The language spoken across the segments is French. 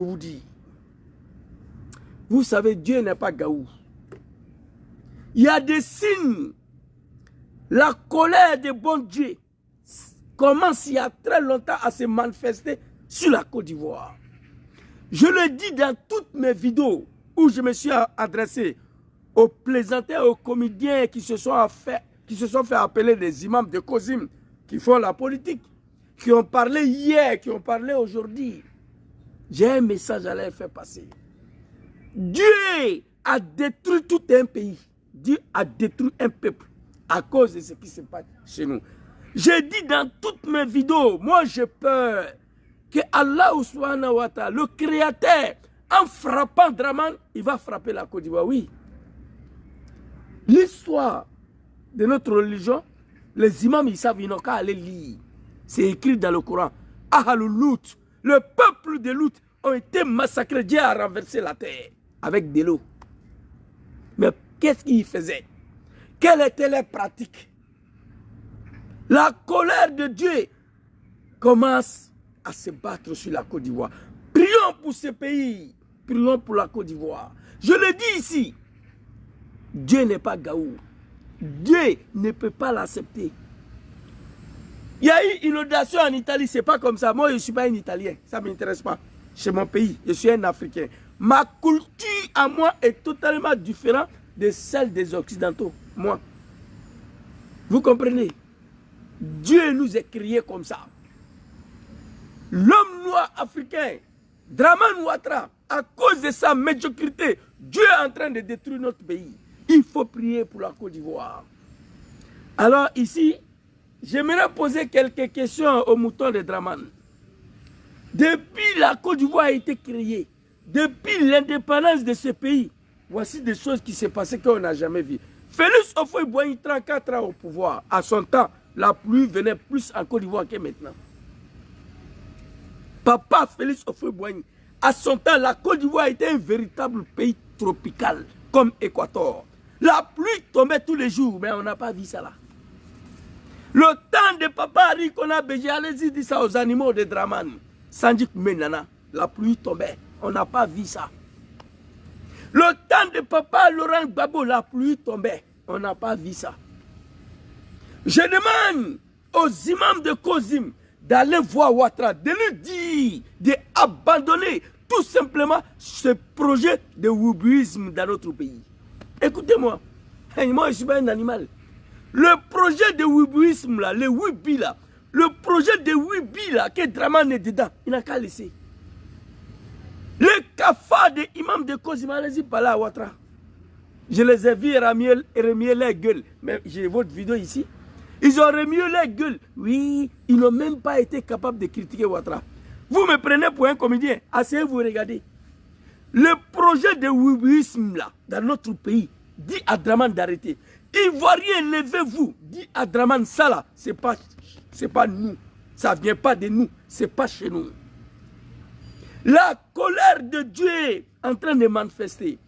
vous dire. Vous savez, Dieu n'est pas gaou. Il y a des signes. La colère de bon Dieu commence il y a très longtemps à se manifester sur la Côte d'Ivoire. Je le dis dans toutes mes vidéos où je me suis adressé aux plaisantins, aux comédiens qui se sont fait appeler des imams de Kozim, qui font la politique, qui ont parlé hier, qui ont parlé aujourd'hui. J'ai un message à leur faire passer. Dieu a détruit tout un pays. Dieu a détruit un peuple à cause de ce qui se passe chez nous. J'ai dit dans toutes mes vidéos, moi j'ai peur que Allah subhanahu wa ta'ala, le créateur, en frappant Draman, il va frapper la Côte d'Ivoire. Oui. L'histoire de notre religion, les imams, ils savent, ils n'ont qu'à aller lire. C'est écrit dans le Coran. Ahalul Lut, le peuple de Lut ont été massacrés. Dieu a renversé la terre avec de l'eau. Mais qu'est-ce qu'ils faisaient? Quelle était leur pratique? La colère de Dieu commence à se battre sur la Côte d'Ivoire. Prions pour ce pays. Prions pour la Côte d'Ivoire. Je le dis ici. Dieu n'est pas gaou. Dieu ne peut pas l'accepter. Il y a eu une inondation en Italie, c'est pas comme ça. Moi, je ne suis pas un Italien. Ça ne m'intéresse pas. C'est mon pays. Je suis un Africain. Ma culture à moi est totalement différente de celle des Occidentaux. Moi. Vous comprenez? Dieu nous a créés comme ça. L'homme noir africain, Draman Ouattara, à cause de sa médiocrité, Dieu est en train de détruire notre pays. Il faut prier pour la Côte d'Ivoire. Alors ici, j'aimerais poser quelques questions aux moutons de Draman. Depuis la Côte d'Ivoire a été créée, depuis l'indépendance de ce pays, voici des choses qui s'est passées qu'on n'a jamais vues. Félix Houphouët-Boigny, 34 ans au pouvoir. À son temps, la pluie venait plus en Côte d'Ivoire que maintenant. Papa Félix Houphouët-Boigny, à son temps, la Côte d'Ivoire était un véritable pays tropical, comme Équateur. La pluie tombait tous les jours, mais on n'a pas vu ça là. Le temps de Papa Harry qu'on a besoin, allez-y dire ça aux animaux de Draman. Sandik Menana, la pluie tombait, on n'a pas vu ça. Le temps de Papa Laurent Gbagbo, la pluie tombait, on n'a pas vu ça. Je demande aux imams de Kozim d'aller voir Ouattara, de lui dire d'abandonner tout simplement ce projet de wubisme dans notre pays. Écoutez-moi, moi je ne suis pas un animal. Le projet de wubisme là, le wubi là, le projet de wubi là, que Draman est dedans, il n'a qu'à laisser. Le cafard des imams de Kozim, allez-y par là à Ouattara. Je les ai vus remuer leur gueule. Mais j'ai votre vidéo ici. Ils ont remué leur gueule. Oui, ils n'ont même pas été capables de critiquer Ouattara. Vous me prenez pour un comédien. Asseyez-vous, regardez. Le projet de wubisme là, dans notre pays, dit à Draman d'arrêter. Ivoiriens, levez-vous. Dit à Draman, ça là, c'est pas nous. Ça ne vient pas de nous. C'est pas chez nous. La colère de Dieu est en train de manifester.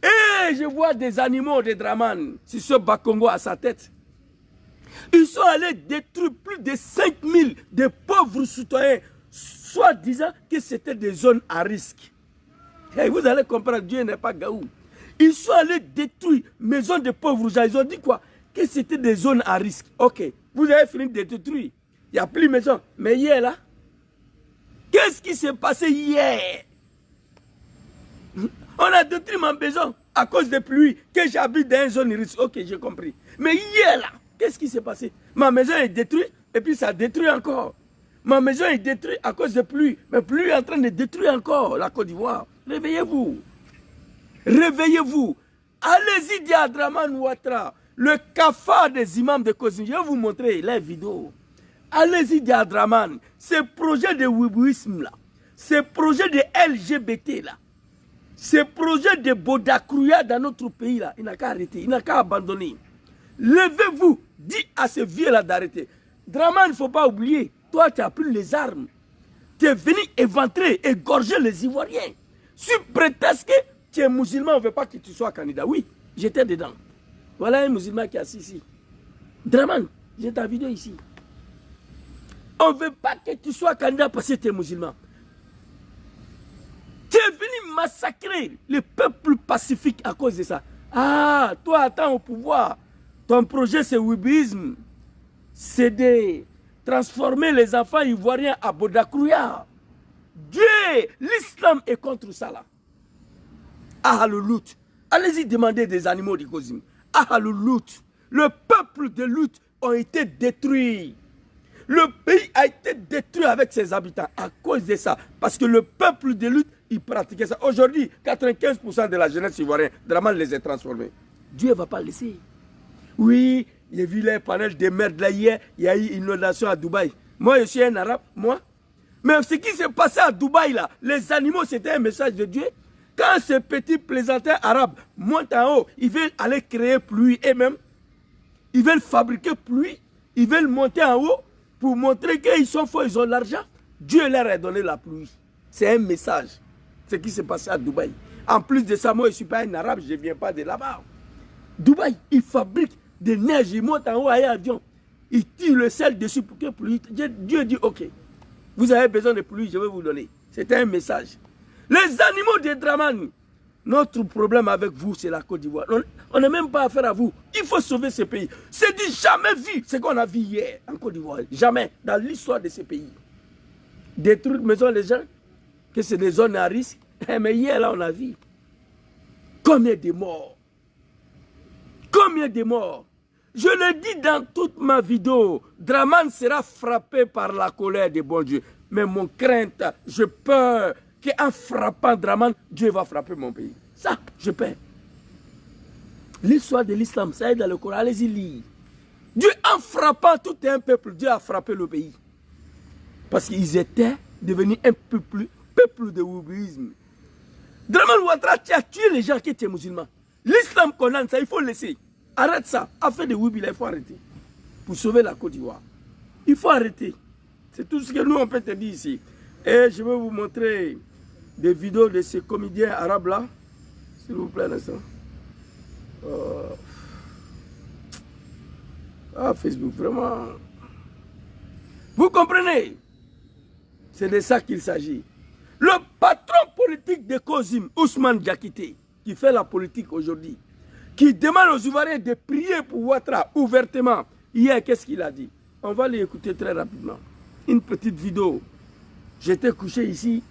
Et je vois des animaux de Draman sur ce Bakongo à sa tête. Ils sont allés détruire plus de 5000 de pauvres citoyens, soit disant que c'était des zones à risque. Et vous allez comprendre, Dieu n'est pas gaou. Ils sont allés détruire maisons de pauvres gens. Ils ont dit quoi? Que c'était des zones à risque. Ok, vous avez fini de détruire. Il n'y a plus de maison. Mais hier là, qu'est-ce qui s'est passé hier? On a détruit ma maison à cause des pluies, que j'habite dans une zone risque. Ok, j'ai compris. Mais hier là, qu'est-ce qui s'est passé? Ma maison est détruite et puis ça détruit encore. Ma maison est détruite à cause de pluie. Mais pluie est en train de détruire encore la Côte d'Ivoire. Réveillez-vous. Réveillez-vous. Allez-y dire à Draman Ouattara, le cafard des imams de Kozim. Je vais vous montrer les vidéos. Allez-y dire à Draman, ce projet de wibouisme là, ce projet de LGBT là, ce projet de Bodakrouya dans notre pays là, il n'a qu'à arrêter, il n'a qu'à abandonner. Levez-vous, dis à ce vieux là d'arrêter. Draman, il ne faut pas oublier, toi tu as pris les armes. Tu es venu éventrer, égorger les Ivoiriens. Sur prétexte que tu es musulman, on ne veut pas que tu sois candidat. Oui, j'étais dedans. Voilà un musulman qui est assis ici. Draman, j'ai ta vidéo ici. On ne veut pas que tu sois candidat parce que tu es musulman. massacré les peuples pacifiques à cause de ça. Ah, toi, attends au pouvoir. Ton projet, c'est wibisme. C'est de transformer les enfants ivoiriens à Bodakrouya. Dieu, l'islam est contre ça là. Ah, le loot. Allez-y demander des animaux du Kozim. Ah, le loot. Le peuple de Lut ont été détruits. Le pays a été détruit avec ses habitants à cause de ça. Parce que le peuple de Lut, il pratiquait ça. Aujourd'hui, 95% de la jeunesse ivoirienne, Dramane les a transformés. Dieu ne va pas laisser. Oui, j'ai vu les panels de merde là hier. Il y a eu une inondation à Dubaï. Moi, je suis un arabe, moi. Mais ce qui s'est passé à Dubaï là, les animaux, c'était un message de Dieu. Quand ces petits plaisantins arabes montent en haut, ils veulent aller créer pluie eux-mêmes. Ils veulent fabriquer pluie. Ils veulent monter en haut pour montrer qu'ils sont forts, ils ont l'argent. Dieu leur a donné la pluie. C'est un message. Ce qui s'est passé à Dubaï. En plus de ça, moi, je ne suis pas un arabe, je ne viens pas de là-bas. Dubaï, ils fabriquent des neiges, ils montent en haut avec un avion. Ils tirent le sel dessus pour que pluie. Dieu dit, ok, vous avez besoin de pluie, je vais vous donner. C'était un message. Les animaux de Dramane, notre problème avec vous, c'est la Côte d'Ivoire. On n'a même pas affaire à vous. Il faut sauver ce pays. C'est du jamais vu ce qu'on a vu hier en Côte d'Ivoire. Jamais dans l'histoire de ce pays. Détruire maison les gens, que c'est des zones à risque. Mais hier, là, on a vu. Combien de morts? Combien de morts? Je le dis dans toute ma vidéo. Dramane sera frappé par la colère de bon Dieu. Mais mon crainte, je peur qu'en frappant Dramane, Dieu va frapper mon pays. Ça, je peur. L'histoire de l'islam, ça est dans le Coran. Allez-y lire. Dieu, en frappant tout un peuple, Dieu a frappé le pays. Parce qu'ils étaient devenus un peuple de wibisme. Dramane Ouattara, tu as tué les gens qui étaient musulmans. L'islam condamne ça, il faut laisser. Arrête ça. Affaire de Wibi, il faut arrêter. Pour sauver la Côte d'Ivoire. Il faut arrêter. C'est tout ce que nous, on peut te dire ici. Et je vais vous montrer des vidéos de ces comédiens arabes-là. S'il vous plaît, un instant. Facebook, vraiment. Vous comprenez? C'est de ça qu'il s'agit. Le patron politique de Kozim, Ousmane Diakité, qui fait la politique aujourd'hui, qui demande aux Ivoiriens de prier pour Ouattara ouvertement. Hier, qu'est-ce qu'il a dit? On va l'écouter très rapidement. Une petite vidéo. J'étais couché ici,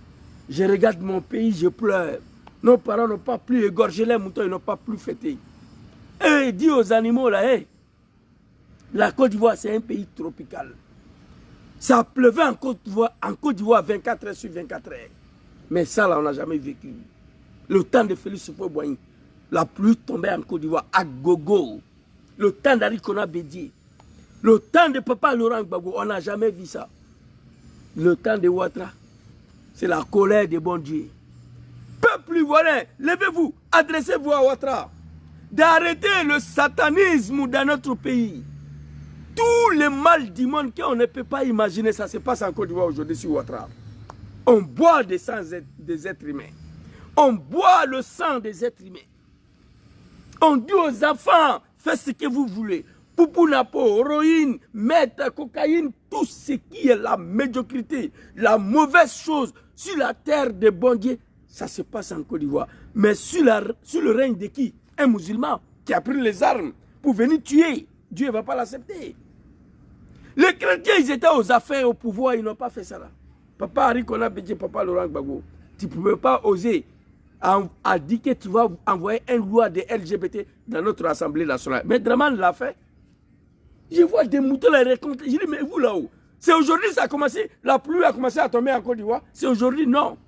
je regarde mon pays, je pleure. Nos parents n'ont pas pu égorger les moutons, ils n'ont pas pu fêter. Et il dit aux animaux là, hey, la Côte d'Ivoire c'est un pays tropical. Ça pleuvait en Côte d'Ivoire 24 heures sur 24 heures. Mais ça là, on n'a jamais vécu. Le temps de Félix Houphouët-Boigny, la pluie tombait en Côte d'Ivoire à gogo. Le temps d'Ari Kona Bédié. Le temps de Papa Laurent Gbagbo, on n'a jamais vu ça. Le temps de Ouattara, c'est la colère de bon Dieu. Peuple ivoirien, levez-vous, adressez-vous à Ouattara. D'arrêter le satanisme dans notre pays. Tout le mal du monde qu'on ne peut pas imaginer, ça se passe en Côte d'Ivoire aujourd'hui sur Ouattara. On boit le sang des êtres humains. On boit le sang des êtres humains. On dit aux enfants, faites ce que vous voulez. Poupou napo, héroïne, meth, cocaïne, tout ce qui est la médiocrité, la mauvaise chose sur la terre de bon Dieu, ça se passe en Côte d'Ivoire. Mais sur le règne de qui? Un musulman qui a pris les armes pour venir tuer. Dieu ne va pas l'accepter. Les chrétiens, ils étaient aux affaires, au pouvoir, ils n'ont pas fait ça là. Papa Ari Kona Bédié, Papa Laurent Gbagbo, tu ne pouvais pas oser à dire que tu vas envoyer une loi de LGBT dans notre Assemblée nationale. Mais Dramane l'a fait. Je vois des moutons la raconter. Je dis, mais vous là-haut, c'est aujourd'hui que ça a commencé, la pluie a commencé à tomber en Côte d'Ivoire. C'est aujourd'hui, non.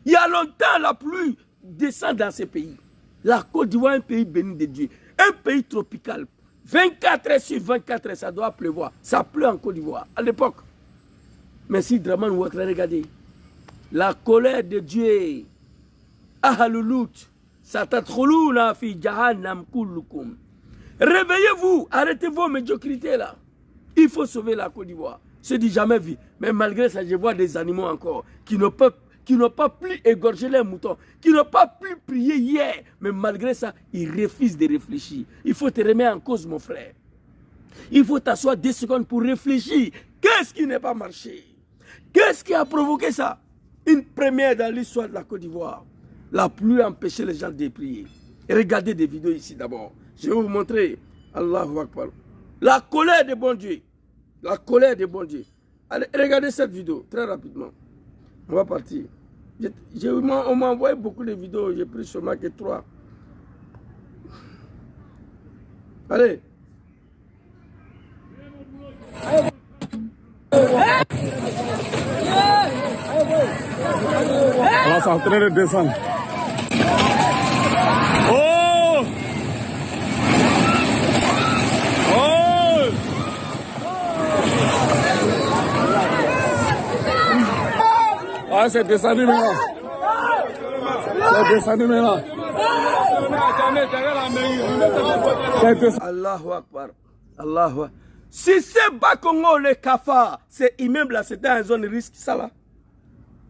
Il y a longtemps, la pluie descend dans ces pays. La Côte d'Ivoire est un pays béni de Dieu. Un pays tropical. 24 heures sur 24 heures, ça doit pleuvoir. Ça pleut en Côte d'Ivoire, à l'époque. Mais si Dramane Ouattara, regardez, la colère de Dieu, Ahaloulout, Satatrolouna fi Jahannam kullukum. Réveillez-vous, arrêtez vos médiocrités là. Il faut sauver la Côte d'Ivoire. C'est du jamais vu. Mais malgré ça, je vois des animaux encore qui n'ont pas pu égorger les moutons, qui n'ont pas pu prier hier. Mais malgré ça, ils refusent de réfléchir. Il faut te remettre en cause, mon frère. Il faut t'asseoir 2 secondes pour réfléchir. Qu'est-ce qui n'est pas marché? Qu'est-ce qui a provoqué ça? Une première dans l'histoire de la Côte d'Ivoire. La pluie empêchait les gens de prier. Et regardez des vidéos ici d'abord. Je vais vous montrer. Allahu Akbar. La colère de bon Dieu. La colère de bon Dieu. Allez, regardez cette vidéo très rapidement. On va partir. On m'a envoyé beaucoup de vidéos. J'ai pris seulement que 3. Allez. Là, c'est en train de descendre. Oh! Oh! Ah, c'est descendu maintenant. C'est descendu maintenant. Allahu Akbar. Allahu Akbar. Si c'est Bakongo, le Kafa, c'est immeuble là, c'était en zone risque, ça là.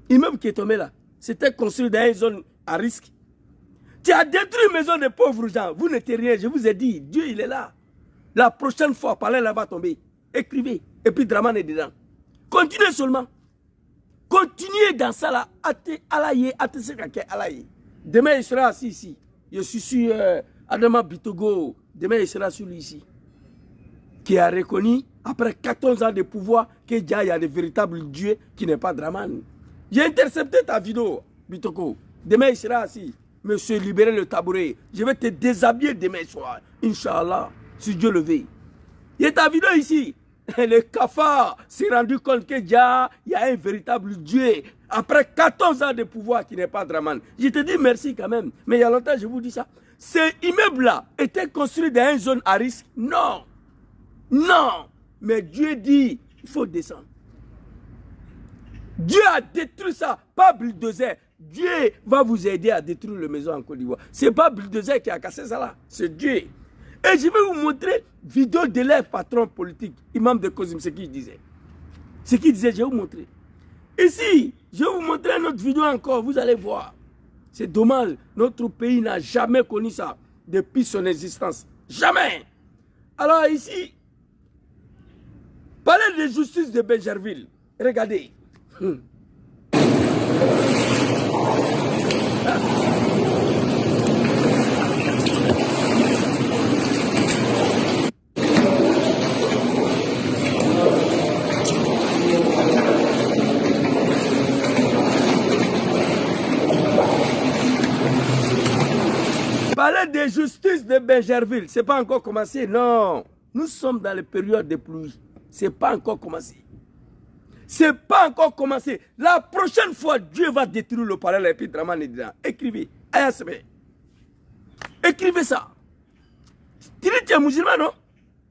Immeuble qui est tombé là, c'était construit dans une zone à risque. Tu as détruit une maison de pauvres gens. Vous n'êtes rien, je vous ai dit, Dieu il est là. La prochaine fois, parler là va tomber. Écrivez, et puis Draman est dedans. Continuez seulement. Continuez dans ça là. Demain il sera assis ici. Je suis sur Adama Bitogo. Demain il sera sur lui ici. Qui a reconnu, après 14 ans de pouvoir, qu'il y a de véritables dieux qui n'est pas Draman. J'ai intercepté ta vidéo, Bitoko. Demain, il sera assis. Monsieur, libérez le tabouret. Je vais te déshabiller demain soir. Inch'Allah, si Dieu le veut. Il y a ta vidéo ici. Le cafard s'est rendu compte qu'il y a un véritable Dieu. Après 14 ans de pouvoir qui n'est pas Draman. Je te dis merci quand même. Mais il y a longtemps, je vous dis ça. Ces immeubles-là étaient construits dans une zone à risque. Non. Non. Mais Dieu dit, il faut descendre. Dieu a détruit ça, pas bulldozer. Dieu va vous aider à détruire la maison en Côte d'Ivoire. Ce n'est pas bulldozer qui a cassé ça là, c'est Dieu. Et je vais vous montrer vidéo de leur patron politique, imam de Kozim, ce qu'il disait. Ce qu'il disait, je vais vous montrer. Ici, je vais vous montrer une autre vidéo encore, vous allez voir. C'est dommage, notre pays n'a jamais connu ça depuis son existence. Jamais. Alors ici, parlez de justice de Benjerville. Regardez. Parler de justice de Benjerville, ce n'est pas encore commencé, non. Nous sommes dans les périodes de pluie. Ce n'est pas encore commencé. C'est pas encore commencé. La prochaine fois, Dieu va détruire le palais et puis Draman est dedans. Écrivez. ASB. Écrivez ça. Tu dis tu es musulman, non?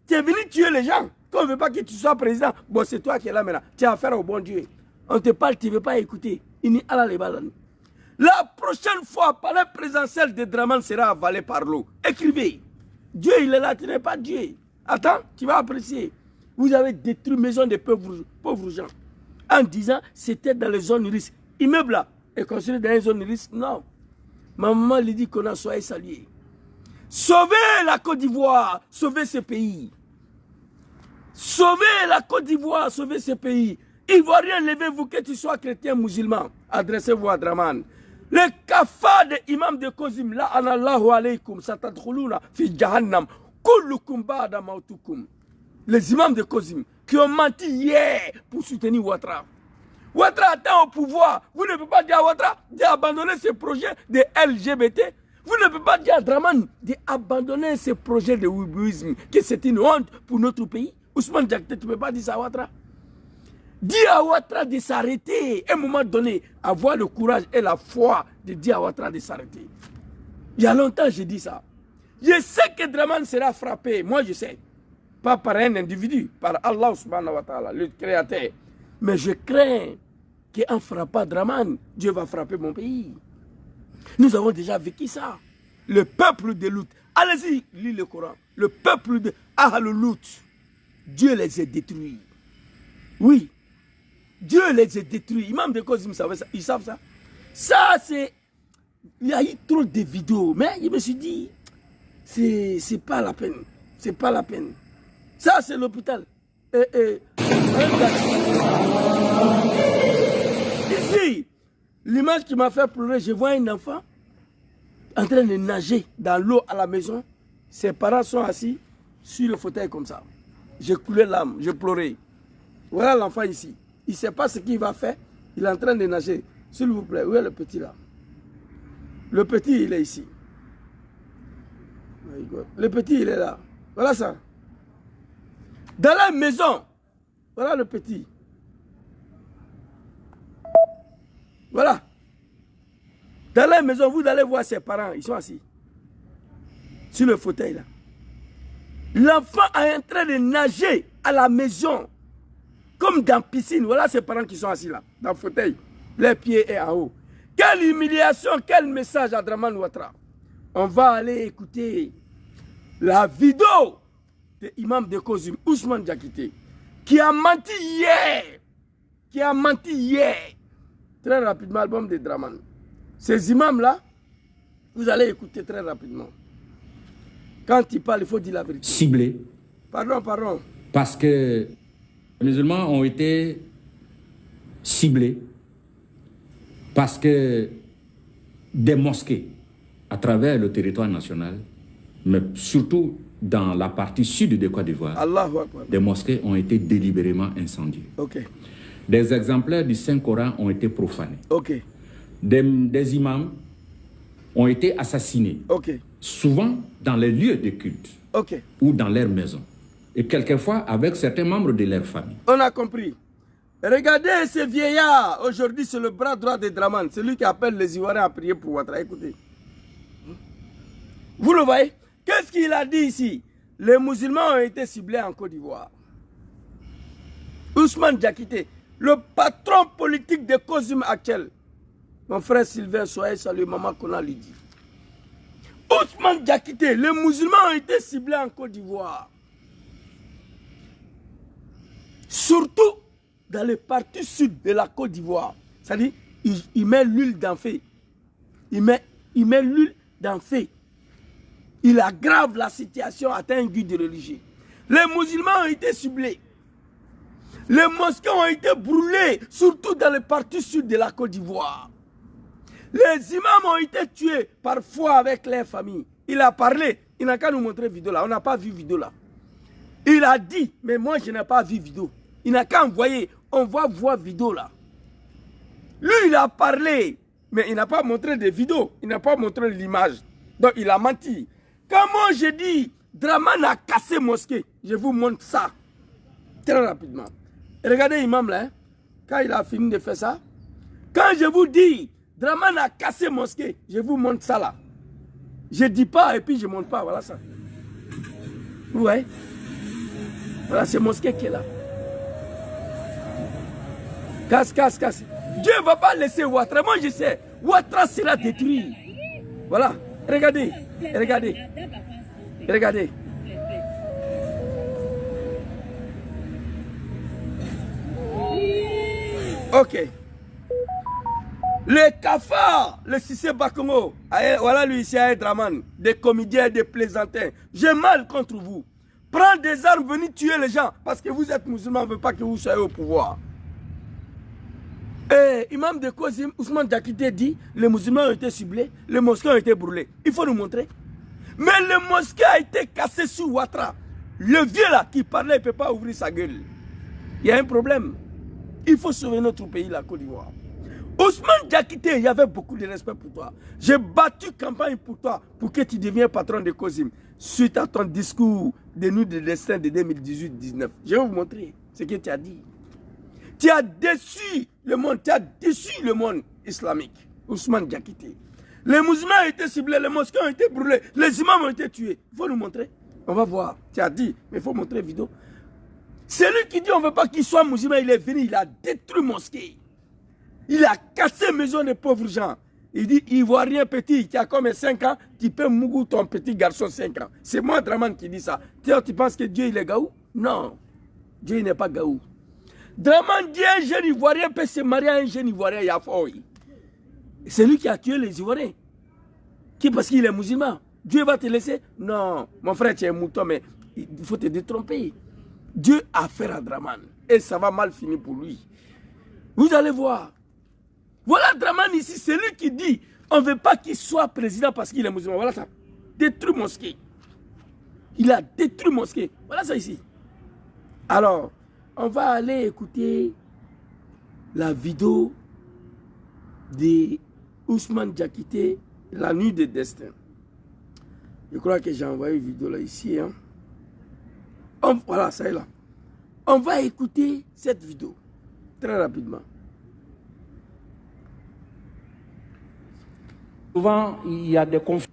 Tu es venu tuer les gens. Quand on ne veut pas que tu sois président, bon, c'est toi qui es là maintenant. Tu as affaire au bon Dieu. On te parle, tu ne veux pas écouter. La prochaine fois, le palais présidentiel de Draman sera avalé par l'eau. Écrivez. Dieu, il est là, tu n'es pas Dieu. Attends, tu vas apprécier. Vous avez détruit maison de pauvres gens. En disant, c'était dans les zones risques. Immeuble là, est construit dans les zones risques. Non. Ma maman lui dit qu'on a soyez salués. Sauvez la Côte d'Ivoire, sauvez ce pays. Sauvez la Côte d'Ivoire, sauvez ce pays. Ivoirien, levez-vous que tu sois chrétien musulman. Adressez-vous à Draman. Le kafar de imam de Kozim, la anallahu alaykum, satadkhuluna fi jahannam, kullukum ba'da mautukum. Les imams de Kozim qui ont menti hier pour soutenir Ouattara. Ouattara atteint au pouvoir. Vous ne pouvez pas dire à Ouattara d'abandonner ce projet de LGBT. Vous ne pouvez pas dire à Draman d'abandonner ce projet de wibouisme, que c'est une honte pour notre pays. Ousmane Diakité, tu ne peux pas dire ça à Ouattara. Dis à Ouattara de s'arrêter. À un moment donné, avoir le courage et la foi de dire à Ouattara de s'arrêter. Il y a longtemps, j'ai dit ça. Je sais que Draman sera frappé. Moi, je sais. Pas par un individu, par Allah subhanahu wa ta'ala, le créateur. Mais je crains qu'en frappant Draman, Dieu va frapper mon pays. Nous avons déjà vécu ça. Le peuple de Lut. Allez-y, lis le Coran. Le peuple de Ahal-Lut. Dieu les a détruits. Oui. Dieu les a détruits. Imam de Kozim, ils savent ça. Ça, c'est... Il y a eu trop de vidéos. Mais je me suis dit, c'est pas la peine. C'est pas la peine. Ça, c'est l'hôpital. Ici, l'image qui m'a fait pleurer, je vois un enfant en train de nager dans l'eau à la maison. Ses parents sont assis sur le fauteuil comme ça. J'ai coulé l'âme, j'ai pleuré. Voilà l'enfant ici. Il ne sait pas ce qu'il va faire. Il est en train de nager. S'il vous plaît, où est le petit là? Le petit, il est ici. Le petit, il est là. Voilà ça. Dans la maison, voilà le petit. Voilà. Dans la maison, vous allez voir ses parents, ils sont assis. Sur le fauteuil là. L'enfant est en train de nager à la maison. Comme dans la piscine. Voilà ses parents qui sont assis là, dans le fauteuil. Les pieds sont en haut. Quelle humiliation, quel message à Draman Ouattara. On va aller écouter la vidéo de l'imam de Kozim, Ousmane Diakité, qui a menti hier. Qui a menti hier. Très rapidement, album de Draman. Ces imams-là, vous allez écouter très rapidement. Quand il parle, il faut dire la vérité. Ciblés. Pardon. Parce que les musulmans ont été ciblés. Parce que des mosquées à travers le territoire national, mais surtout dans la partie sud de Côte d'Ivoire, des mosquées ont été délibérément incendiées. Okay. Des exemplaires du Saint-Coran ont été profanés. Okay. Des imams ont été assassinés. Okay. Souvent dans les lieux de culte ou dans leurs maisons. Et quelquefois avec certains membres de leur famille. On a compris. Regardez ce vieillard. Aujourd'hui, c'est le bras droit de Draman. C'est lui qui appelle les Ivoiriens à prier pour Ouattara. Écoutez. Vous le voyez? Qu'est-ce qu'il a dit ici? Les musulmans ont été ciblés en Côte d'Ivoire. Ousmane Diakité, le patron politique de Kozim actuel. Mon frère Sylvain, soyez salué, maman Kona lui dit. Ousmane Diakité, les musulmans ont été ciblés en Côte d'Ivoire. Surtout dans les parties sud de la Côte d'Ivoire. C'est-à-dire, il met l'huile d'enfer. Il met l'huile d'enfer. Il aggrave la situation, atteint un guide religieux. Les musulmans ont été ciblés. Les mosquées ont été brûlées, surtout dans les parties sud de la Côte d'Ivoire. Les imams ont été tués, parfois avec leurs familles. Il a parlé, il n'a qu'à nous montrer vidéo là. On n'a pas vu vidéo là. Il a dit, mais moi je n'ai pas vu vidéo. Il n'a qu'à envoyer, on va voir vidéo là. Lui il a parlé, mais il n'a pas montré de vidéo. Il n'a pas montré l'image. Donc il a menti. Quand moi je dis, Draman a cassé mosquée, je vous montre ça. Très rapidement. Et regardez l'imam là, hein, quand il a fini de faire ça. Quand je vous dis, Draman a cassé mosquée, je vous montre ça là. Je ne dis pas et puis je ne montre pas, voilà ça. Vous voyez? Voilà, c'est mosquée qui est là. Casse. Dieu ne va pas laisser Ouattara. Moi je sais, Ouattara sera détruit. Voilà, regardez. Ok. Les cafards, le Cissé Bakongo, voilà lui ici à Draman, des comédiens, des plaisantins. J'ai mal contre vous. Prends des armes, venez tuer les gens, parce que vous êtes musulmans, on ne veut pas que vous soyez au pouvoir. Et imam de Kozim, Ousmane Diakité dit, les musulmans ont été ciblés, les mosquées ont été brûlées. Il faut nous montrer. Mais le mosquée a été cassé sous Ouattara. Le vieux là qui parlait, il ne peut pas ouvrir sa gueule. Il y a un problème. Il faut sauver notre pays, la Côte d'Ivoire. Ousmane Diakité, il y avait beaucoup de respect pour toi. J'ai battu campagne pour toi, pour que tu deviennes patron de Kozim. Suite à ton discours de nous de destin de 2018-19. Je vais vous montrer ce que tu as dit. Tu as déçu le monde, tu as déçu le monde islamique. Ousmane Diakité. Les musulmans ont été ciblés, les mosquées ont été brûlées, les imams ont été tués. Il faut nous montrer. On va voir. Tu as dit, mais il faut montrer la vidéo. Celui qui dit on ne veut pas qu'il soit musulman, il est venu, il a détruit mosquée. Il a cassé maison des pauvres gens. Il dit, Ivoirien petit, qui a comme 5 ans, tu peux mouiller ton petit garçon 5 ans. C'est moi, Draman, qui dit ça. Tu penses que Dieu, il est gaou? Non. Dieu, il n'est pas gaou. Draman dit, un jeune Ivoirien peut se marier à un jeune Ivoirien, Yafoui. C'est lui qui a tué les Ivoiriens. Qui, parce qu'il est musulman. Dieu va te laisser? Non. Mon frère, tu es un mouton, mais il faut te détromper. Dieu a affaire à Draman. Et ça va mal finir pour lui. Vous allez voir. Voilà Draman ici, c'est lui qui dit, On ne veut pas qu'il soit président parce qu'il est musulman. Voilà ça. Détruit mosquée. Il a détruit mosquée. Voilà ça ici. Alors, on va aller écouter la vidéo de Ousmane Diakité, la nuit des destins. Je crois que j'ai envoyé une vidéo là ici. Hein. Voilà, ça est là. On va écouter cette vidéo très rapidement. Souvent, il y a des conflits,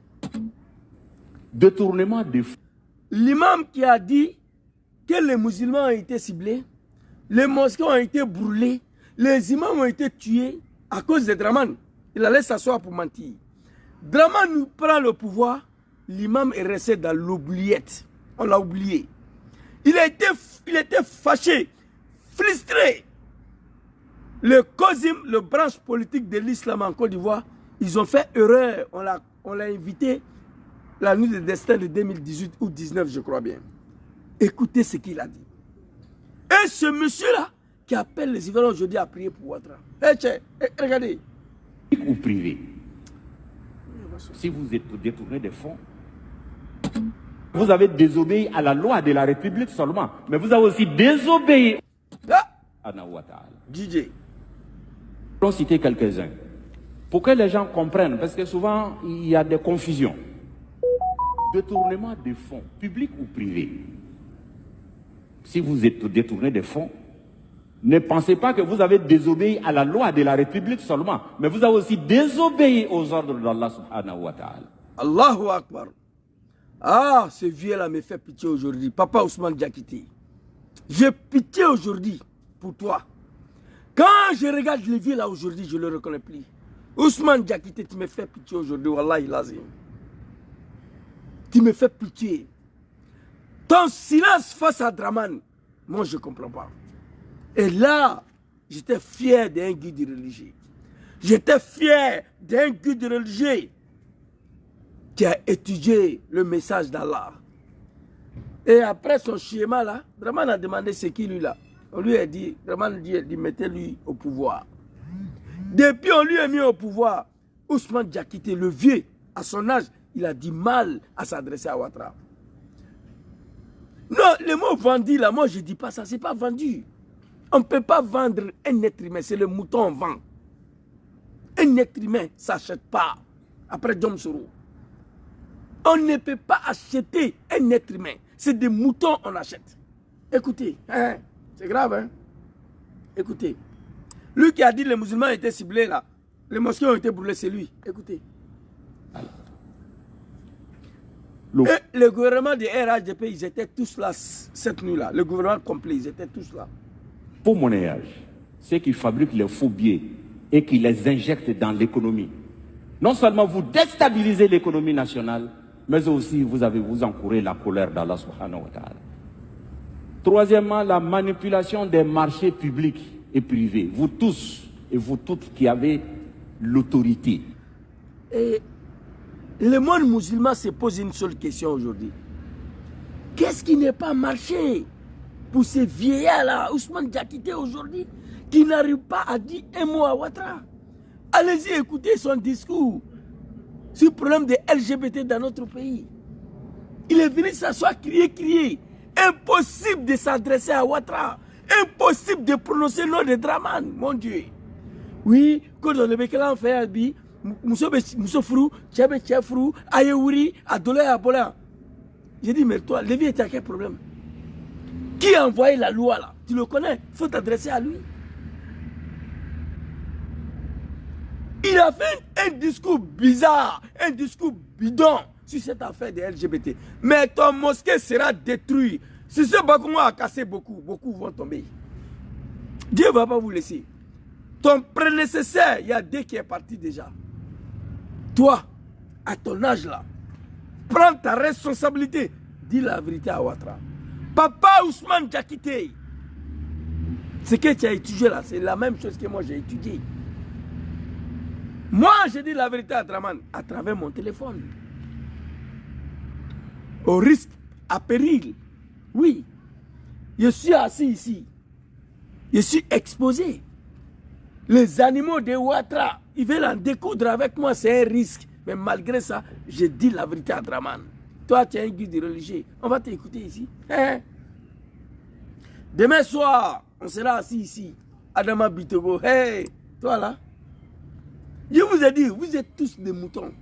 détournement des fonds. L'imam qui a dit que les musulmans ont été ciblés, les mosquées ont été brûlées, les imams ont été tués à cause de Draman. Il allait s'asseoir pour mentir. Draman nous prend le pouvoir, l'imam est resté dans l'oubliette. On l'a oublié. Il était fâché, frustré. Le COSIM, le branche politique de l'islam en Côte d'Ivoire, ils ont fait erreur. On l'a invité la nuit de destin de 2018 ou 2019, je crois bien. Écoutez ce qu'il a dit. Et ce monsieur-là, qui appelle les Ivoiriens aujourd'hui à prier pour Ouattara. Regardez. Ou privé. Si vous êtes détourné des fonds, vous avez désobéi à la loi de la République seulement, mais vous avez aussi désobéi à Ouattara. DJ. On va citer quelques-uns. Pour que les gens comprennent, parce que souvent, il y a des confusions. Détournement des fonds, publics ou privés. Si vous êtes détourné des fonds, ne pensez pas que vous avez désobéi à la loi de la République seulement, mais vous avez aussi désobéi aux ordres d'Allah subhanahu wa ta'ala. Allahu Akbar. Ah, ce vieux-là me fait pitié aujourd'hui. Papa Ousmane Diakité. J'ai pitié aujourd'hui pour toi. Quand je regarde le vieux là aujourd'hui, je ne le reconnais plus. Ousmane Diakité, tu me fais pitié aujourd'hui. Wallahi lazim. Tu me fais pitié. Ton silence face à Draman, moi je ne comprends pas. Et là, j'étais fier d'un guide religieux. J'étais fier d'un guide religieux qui a étudié le message d'Allah. Et après son schéma là, Draman a demandé ce qu'il lui là. On lui a dit, Draman lui a dit, mettez-lui au pouvoir. Depuis on lui a mis au pouvoir, Ousmane Diakité, le vieux, à son âge, il a du mal à s'adresser à Ouattara. Non, le mot vendu là, moi je ne dis pas ça, c'est pas vendu. On ne peut pas vendre un être humain, c'est le mouton on vend. Un être humain, ça ne s'achète pas. Après Dom Soro. On ne peut pas acheter un être humain. C'est des moutons on achète. Écoutez, hein, c'est grave, hein. Écoutez. Lui qui a dit que les musulmans étaient ciblés là, les mosquées ont été brûlées, c'est lui. Écoutez. Et le gouvernement de RHDP, ils étaient tous là cette nuit-là. Le gouvernement complet, ils étaient tous là. Faux monnayage, ceux qui fabriquent les faux billets et qui les injectent dans l'économie. Non seulement vous déstabilisez l'économie nationale, mais aussi vous encourez la colère d'Allah subhanahu wa ta'ala. Troisièmement, la manipulation des marchés publics et privés. Vous tous et vous toutes qui avez l'autorité. Et le monde musulman se pose une seule question aujourd'hui. Qu'est-ce qui n'est pas marché pour ces vieillards-là, Ousmane Diakité aujourd'hui, qui n'arrive pas à dire un mot à Ouattara? Allez-y écoutez son discours sur le problème des LGBT dans notre pays. Il est venu s'asseoir, crier. Impossible de s'adresser à Ouattara. Impossible de prononcer le nom de Draman, mon Dieu. Oui, quand on est là, on fait un bi, Moussofrou, Tchefrou, Ayewouri, Adolé, Abola. J'ai dit, mais toi, Lévi était à quel problème? Qui a envoyé la loi là? Tu le connais, il faut t'adresser à lui. Il a fait un discours bizarre, un discours bidon sur cette affaire des LGBT. Mais ton mosquée sera détruite. Si ce Bakouma a cassé beaucoup vont tomber. Dieu ne va pas vous laisser. Ton prédécesseur, il y a deux qui est parti déjà. Toi, à ton âge là, prends ta responsabilité. Dis la vérité à Ouattara. Papa Ousmane Diakité, ce que tu as étudié là, c'est la même chose que moi j'ai étudié. Moi, j'ai dit la vérité à Draman à travers mon téléphone. Au risque, à péril. Oui. Je suis assis ici. Je suis exposé. Les animaux de Ouattara, ils veulent en découdre avec moi, c'est un risque. Mais malgré ça, je dis la vérité à Draman. Toi, tu es un guide religieux. On va t'écouter ici. Hein? Demain soir, on sera assis ici. Adama Bitogo. Hey, toi là. Je vous ai dit, vous êtes tous des moutons.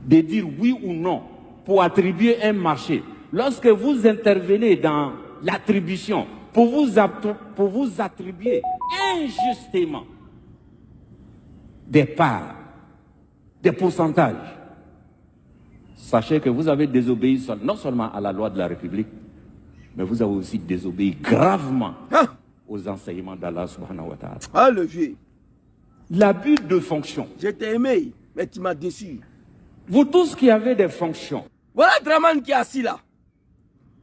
De dire oui ou non pour attribuer un marché. Lorsque vous intervenez dans l'attribution, pour vous attribuer injustement des parts, des pourcentages, sachez que vous avez désobéi non seulement à la loi de la République, mais vous avez aussi désobéi gravement aux enseignements d'Allah subhanahu wa ta'ala. Ah, le vieux. L'abus de fonction. Je t'ai aimé, mais tu m'as déçu. Vous tous qui avez des fonctions. Voilà Draman qui est assis là.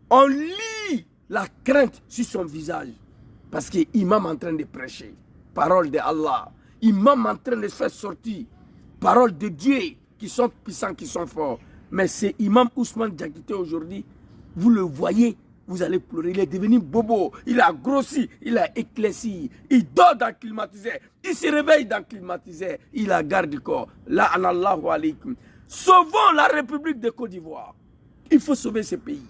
On lit la crainte sur son visage. Parce que imam en train de prêcher. Parole de Allah. Imam en train de faire sortir. Parole de Dieu qui sont puissants, qui sont forts. Mais c'est Imam Ousmane Diakité aujourd'hui. Vous le voyez, vous allez pleurer. Il est devenu bobo. Il a grossi. Il a éclairci. Il dort dans le climatiseur. Il se réveille dans le climatiseur. Il a garde du corps. Là, anallahu alaykum. Sauvons la République de Côte d'Ivoire. Il faut sauver ce pays.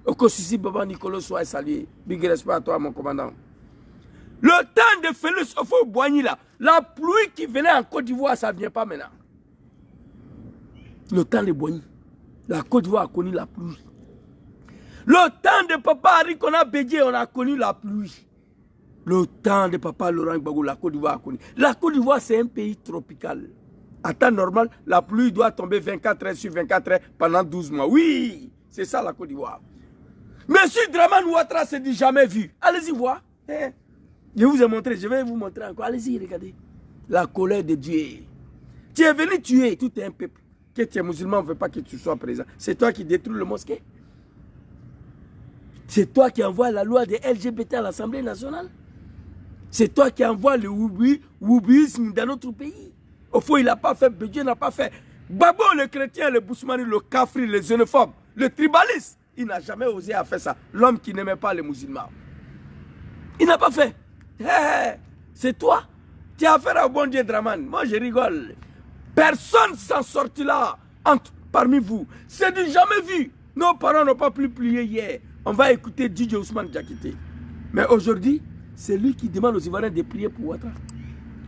Okosisi Baba Nicolas soit salué. Big respect à toi, mon commandant. Le temps de Félix Houphouët-Boigny là, la pluie qui venait en Côte d'Ivoire, ça ne vient pas maintenant. Le temps de Boigny, la Côte d'Ivoire a connu la pluie. Le temps de Papa Henri Konan Bédié, on a connu la pluie. Le temps de Papa Laurent Gbagbo, la Côte d'Ivoire a connu. La Côte d'Ivoire, c'est un pays tropical. À temps normal, la pluie doit tomber 24 heures sur 24 heures pendant 12 mois. Oui, c'est ça la Côte d'Ivoire. Monsieur Draman Ouattara s'est dit jamais vu. Allez-y voir. Je vous ai montré, je vais vous montrer encore. Allez-y, regardez. La colère de Dieu. Tu es venu tuer tout un peuple. Que tu es musulman, on ne veut pas que tu sois présent. C'est toi qui détruis le mosquée. C'est toi qui envoies la loi des LGBT à l'Assemblée nationale. C'est toi qui envoies le wubisme dans notre pays. Au fond, il n'a pas fait, Dieu n'a pas fait. Babo, le chrétien, le bousmani, le kafri, le xénophobe, le tribaliste, il n'a jamais osé faire ça. L'homme qui n'aimait pas les musulmans. Il n'a pas fait. C'est toi. Tu as affaire au bon Dieu Draman. Moi, je rigole. Personne s'en sortit là parmi vous. C'est du jamais vu. Nos parents n'ont pas pu plier hier. On va écouter DJ Ousmane Diakité. Mais aujourd'hui, c'est lui qui demande aux Ivoiriens de prier pour Ouattara.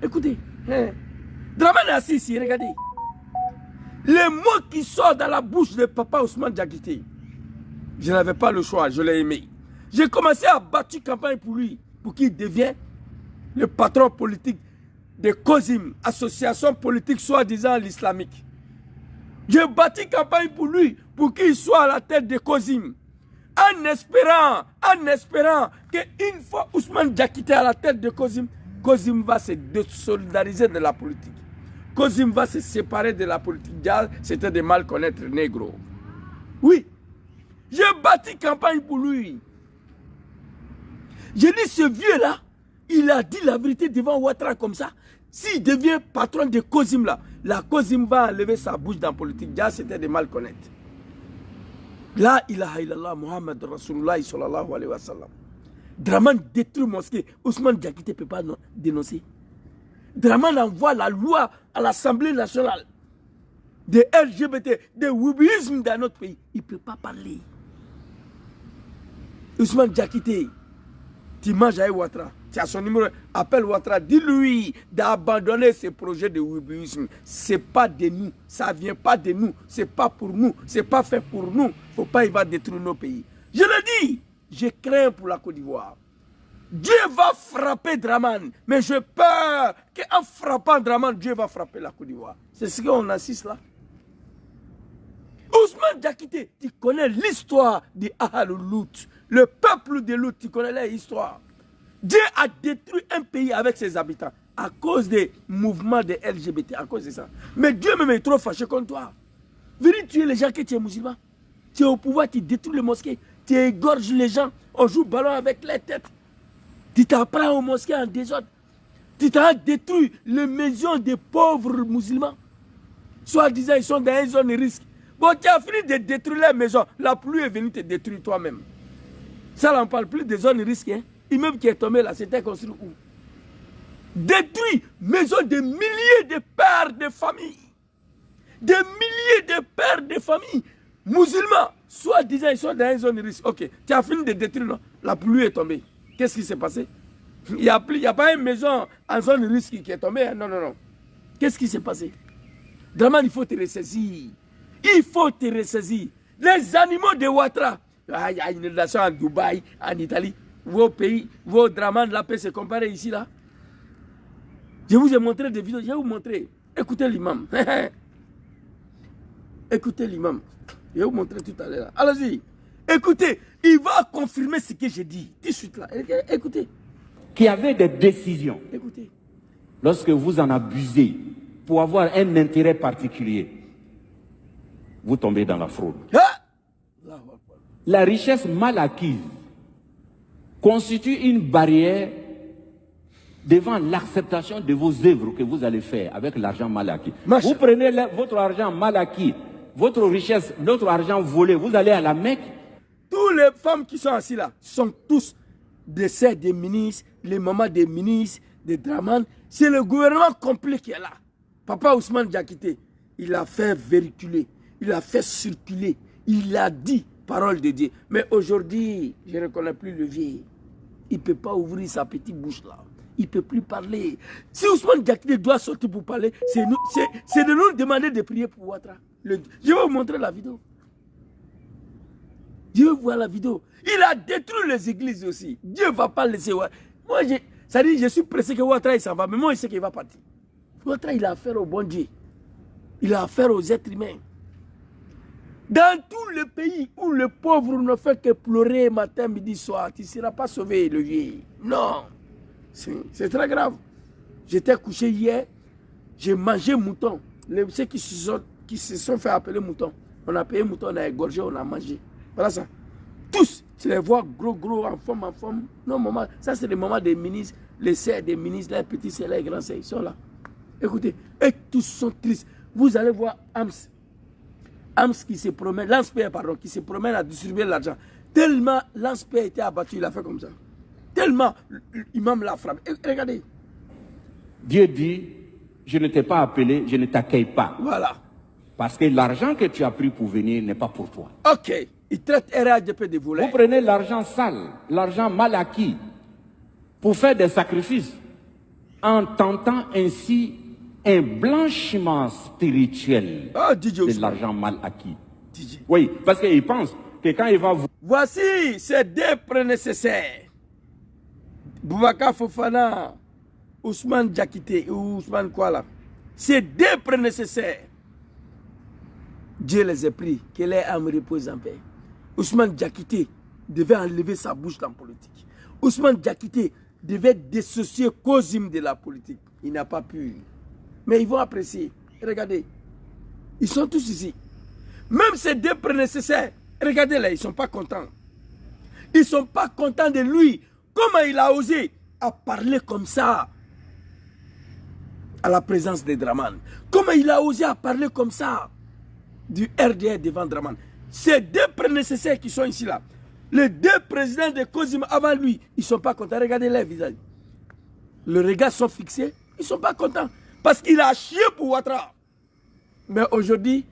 Écoutez. Draman est assis ici, regardez. Les mots qui sortent dans la bouche de papa Ousmane Diakité. Je n'avais pas le choix, je l'ai aimé. J'ai commencé à bâtir campagne pour lui, pour qu'il devienne le patron politique de COSIM, association politique soi-disant l'islamique. J'ai bâti campagne pour lui, pour qu'il soit à la tête de COSIM. En espérant qu'une fois Ousmane Diakité à la tête de COSIM, COSIM va se désolidariser de la politique. COSIM va se séparer de la politique. C'était de mal connaître négro. Oui. J'ai bâti campagne pour lui. J'ai dit, ce vieux-là, il a dit la vérité devant Ouattara comme ça. S'il devient patron de COSIM là, la COSIM va enlever sa bouche dans la politique. C'était de mal connaître. La ilaha illallah Muhammad Rasulullah sallallahu alayhi wa sallam. Draman détruit mosquée. Ousmane Diakité ne peut pas dénoncer. Draman envoie la loi à l'Assemblée nationale. Des LGBT, des wubisme dans notre pays. Il ne peut pas parler. Ousmane Diakité, tu manges avec Ouattara. Tu as son numéro. Appelle Ouattara. Dis-lui d'abandonner ce projet de wubisme. Ce n'est pas de nous. Ça ne vient pas de nous. Ce n'est pas pour nous. Ce n'est pas fait pour nous. Il ne faut pas, il va détruire nos pays. Je le dis. Je crains pour la Côte d'Ivoire. Dieu va frapper Draman. Mais j'ai peur qu'en frappant Draman, Dieu va frapper la Côte d'Ivoire. C'est ce qu'on assiste là. Ousmane Diakité, tu connais l'histoire de Ahal-Lout. Le peuple de Lout, tu connais l'histoire. Dieu a détruit un pays avec ses habitants à cause des mouvements de LGBT, à cause de ça. Mais Dieu même est trop fâché contre toi. Venez tuer les gens que tu es musulman. Tu es au pouvoir, tu détruis les mosquées. Tu égorges les gens. On joue ballon avec les têtes. Tu t'en prends aux mosquées en désordre. Tu t'as détruit les maisons des pauvres musulmans. Soit disant ils sont dans une zone de risque. Bon, tu as fini de détruire les maisons. La pluie est venue te détruire toi-même. Ça, on ne parle plus des zones de risque. Hein? L'immeuble qui est tombé là, c'était construit où? détruit maison de milliers de pères de famille. Des milliers de pères de famille musulmans, soi-disant, ils sont dans une zone de risque. Ok, tu as fini de détruire, non? La pluie est tombée. Qu'est-ce qui s'est passé? Il n'y a pas une maison en zone de risque qui est tombée. Hein? Non, non, non. Qu'est-ce qui s'est passé? Draman, il faut te ressaisir. Il faut te ressaisir. Les animaux de Ouattara, il y a une relation en Dubaï, en Italie, vos pays, vos Draman, la paix se compare ici, là. Je vous ai montré des vidéos, je vais vous montrer. Écoutez l'imam. Écoutez l'imam. Je vais vous montrer tout à l'heure. Allez-y. Écoutez, il va confirmer ce que j'ai dit. Tout de suite là. Écoutez. Qui avait des décisions. Écoutez. Lorsque vous en abusez pour avoir un intérêt particulier, vous tombez dans la fraude. Ah! La richesse mal acquise constitue une barrière devant l'acceptation de vos œuvres que vous allez faire avec l'argent mal acquis. Vous prenez votre argent mal acquis, votre richesse, notre argent volé, vous allez à la Mecque. Toutes les femmes qui sont assises là sont tous des sœurs des ministres, les mamans des ministres, des Draman. C'est le gouvernement complet qui est là. Papa Ousmane Diakité, il a fait véhiculer, il a fait circuler, il a dit parole de Dieu. Mais aujourd'hui, je ne reconnais plus le vieil. Il ne peut pas ouvrir sa petite bouche là. Il ne peut plus parler. Si Ousmane Diakité doit sortir pour parler, c'est de nous demander de prier pour Ouattara. Je vais vous montrer la vidéo. Je vais voir la vidéo. Il a détruit les églises aussi. Dieu ne va pas laisser Ouattara. Moi, ça dit, je suis pressé que Ouattara il s'en va, mais moi, il sait qu'il va partir. Ouattara, il a affaire au bon Dieu. Il a affaire aux êtres humains. Dans tous les pays où le pauvre ne fait que pleurer matin, midi, soir, tu ne seras pas sauvé, le vieux. Non. C'est très grave. J'étais couché hier, j'ai mangé mouton. Ceux qui se sont fait appeler mouton. On a payé mouton, on a égorgé, on a mangé. Voilà ça. Tous, tu les vois gros, en forme. Non, maman, ça c'est les mamans des ministres, les sœurs des ministres, les petits sœurs, les grands sœurs, ils sont là. Écoutez, et tous sont tristes. Vous allez voir Ams qui se promène, Lance-Père, pardon, qui se promène à distribuer l'argent. Tellement Lance-Père était abattu, il a fait comme ça. Tellement l'imam l'a frappé. Regardez. Dieu dit, je ne t'ai pas appelé, je ne t'accueille pas. Voilà. Parce que l'argent que tu as pris pour venir n'est pas pour toi. Ok. Il traite RADP de voler. Vous prenez l'argent sale, l'argent mal acquis, pour faire des sacrifices, en tentant ainsi un blanchiment spirituel de l'argent mal acquis. Oui, parce qu'il pense que quand il va vous... Voici ces deux prédécesseurs. Boubacar Fofana, Ousmane Diakité ou Ousmane Kouala. Ces deux prédécesseurs. Dieu les a pris, que les âmes reposent en paix. Ousmane Diakité devait enlever sa bouche dans la politique. Ousmane Diakité devait dissocier Kozim de la politique. Il n'a pas pu. Mais ils vont apprécier. Regardez. Ils sont tous ici. Même ces deux prédécesseurs, regardez-les, ils ne sont pas contents. Ils ne sont pas contents de lui. Comment il a osé à parler comme ça à la présence de Draman? Comment il a osé à parler comme ça du RDR devant Draman? Ces deux prédécesseurs qui sont ici là, les deux présidents de Kozim avant lui, ils ne sont pas contents. Regardez les visages. Les regards sont fixés, ils ne sont pas contents. Parce qu'il a chié pour Ouattara. Mais aujourd'hui,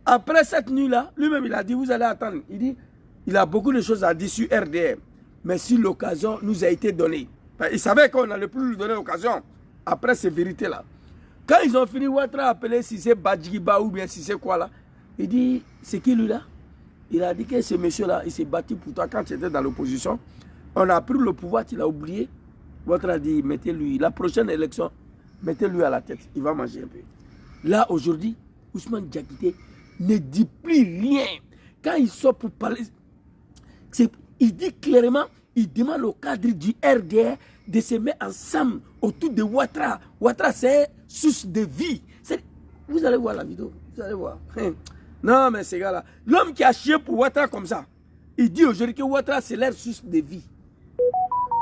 après cette nuit-là, lui-même il a dit, vous allez attendre. Il dit, il a beaucoup de choses à dire sur RDR. Mais si l'occasion nous a été donnée, il savait qu'on n'allait plus lui donner l'occasion après ces vérités-là. Quand ils ont fini, Ouattara a appelé si c'est Badjiba ou bien si c'est quoi là. Il dit, c'est qui lui là? Il a dit que ce monsieur-là, il s'est battu pour toi quand tu étais dans l'opposition. On a pris le pouvoir, tu l'as oublié. Ouattara a dit, mettez-lui, la prochaine élection, mettez-lui à la tête, il va manger un peu. Là, aujourd'hui, Ousmane Diakité ne dit plus rien. Quand il sort pour parler, il dit clairement, il demande au cadre du RDR de se mettre ensemble autour de Ouattara. Ouattara, c'est source de vie. Vous allez voir la vidéo, vous allez voir. Non, mais ces gars-là, l'homme qui a chié pour Ouattara comme ça, il dit aujourd'hui que Ouattara, c'est leur source de vie.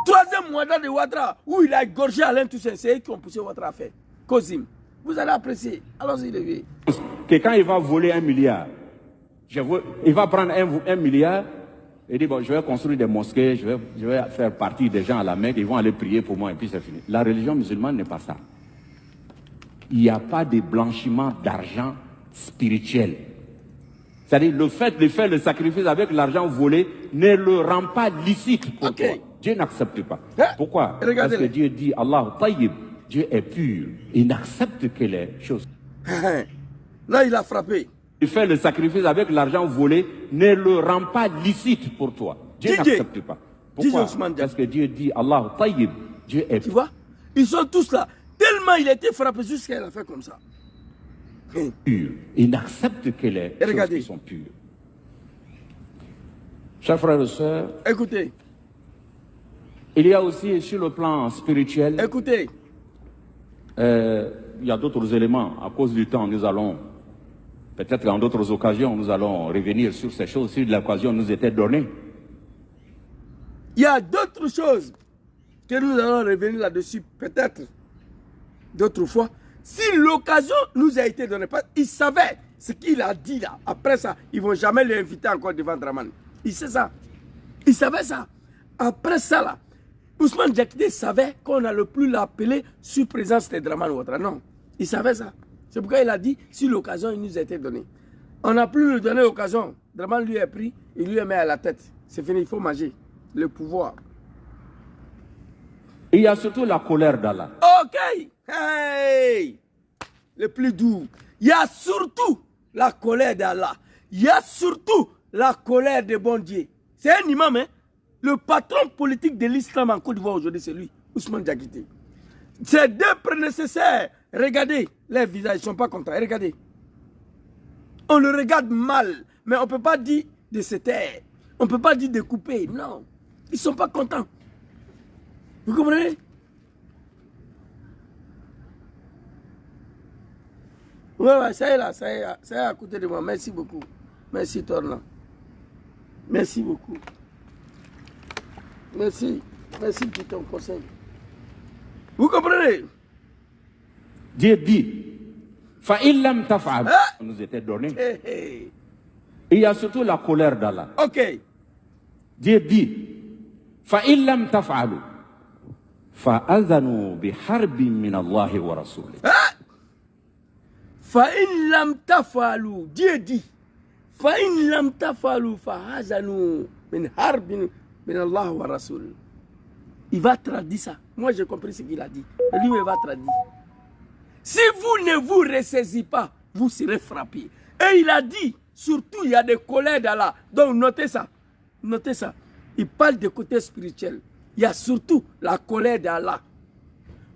Troisième mandat de Ouattara, où il a égorgé Alain Toussaint, c'est eux qui ont poussé Ouattara à faire. Kozim, vous allez apprécier. Allons-y, les vieux. Que quand il va voler 1 milliard, il va prendre 1 milliard Il dit, bon, je vais construire des mosquées, je vais faire partie des gens à la Mecque, ils vont aller prier pour moi et puis c'est fini. La religion musulmane n'est pas ça. Il n'y a pas de blanchiment d'argent spirituel. C'est-à-dire, le fait de faire le sacrifice avec l'argent volé ne le rend pas licite pour toi. Dieu n'accepte pas. Pourquoi? Parce que Dieu dit, Allah tayyib, Dieu est pur. Il n'accepte que les choses. Là, il a frappé. Faire le sacrifice avec l'argent volé ne le rend pas licite pour toi. Dieu n'accepte pas. Pourquoi? Parce que Dieu dit, Allah tayyib, Dieu est pur. Tu vois? Ils sont tous là. Tellement il a été frappé jusqu'à il a fait comme ça. Pur. Il n'accepte que les choses qui sont pures. Chers frères et sœurs, écoutez. Il y a aussi sur le plan spirituel. Écoutez. Il y a d'autres éléments. À cause du temps, nous allons, peut-être en d'autres occasions, nous allons revenir sur ces choses si l'occasion nous était donnée. Il y a d'autres choses que nous allons revenir là-dessus, peut-être d'autres fois. Si l'occasion nous a été donnée, il savait ce qu'il a dit là. Après ça, ils ne vont jamais l'inviter encore devant Draman. Il sait ça. Il savait ça. Après ça là, Ousmane Diakité savait qu'on n'allait plus l'appeler sur présence de Draman ou autre. Non, il savait ça. C'est pourquoi il a dit, si l'occasion nous a été donnée. On n'a plus lui donné l'occasion. Draman lui a pris, il lui a mis à la tête. C'est fini, il faut manger. Le pouvoir. Il y a surtout la colère d'Allah. Ok. Hey. Le plus doux. Il y a surtout la colère d'Allah. Il y a surtout la colère de bon Dieu. C'est un imam, hein? Le patron politique de l'islam en Côte d'Ivoire aujourd'hui, c'est lui, Ousmane Diakité. Ces deux prédécesseurs, regardez, leurs visages ne sont pas contents. Regardez. On le regarde mal, mais on ne peut pas dire de se taire. On ne peut pas dire de couper. Non. Ils ne sont pas contents. Vous comprenez? Ouais, ça y est là, ça y est à côté de moi. Merci beaucoup. Merci Torna. Merci beaucoup. Merci. Merci pour ton conseil. Vous comprenez? Dieu dit, Fa'illam taf'al, nous était donné. Il y a surtout la colère d'Allah. Ok. Dieu dit, Fa'illam taf'alu, fa'adhanu biharbin min Allahi wa rasoulih. Fa'illam taf'alu, Dieu dit, Fa'illam taf'alu, fa'adhanu min harbin min Allah wa rasoulih. Il va traduire ça. Moi, j'ai compris ce qu'il a dit. Et lui, il va traduire. Si vous ne vous ressaisissez pas, vous serez frappé. Et il a dit, surtout, il y a des colères d'Allah. Donc, notez ça. Notez ça. Il parle de côté spirituel. Il y a surtout la colère d'Allah.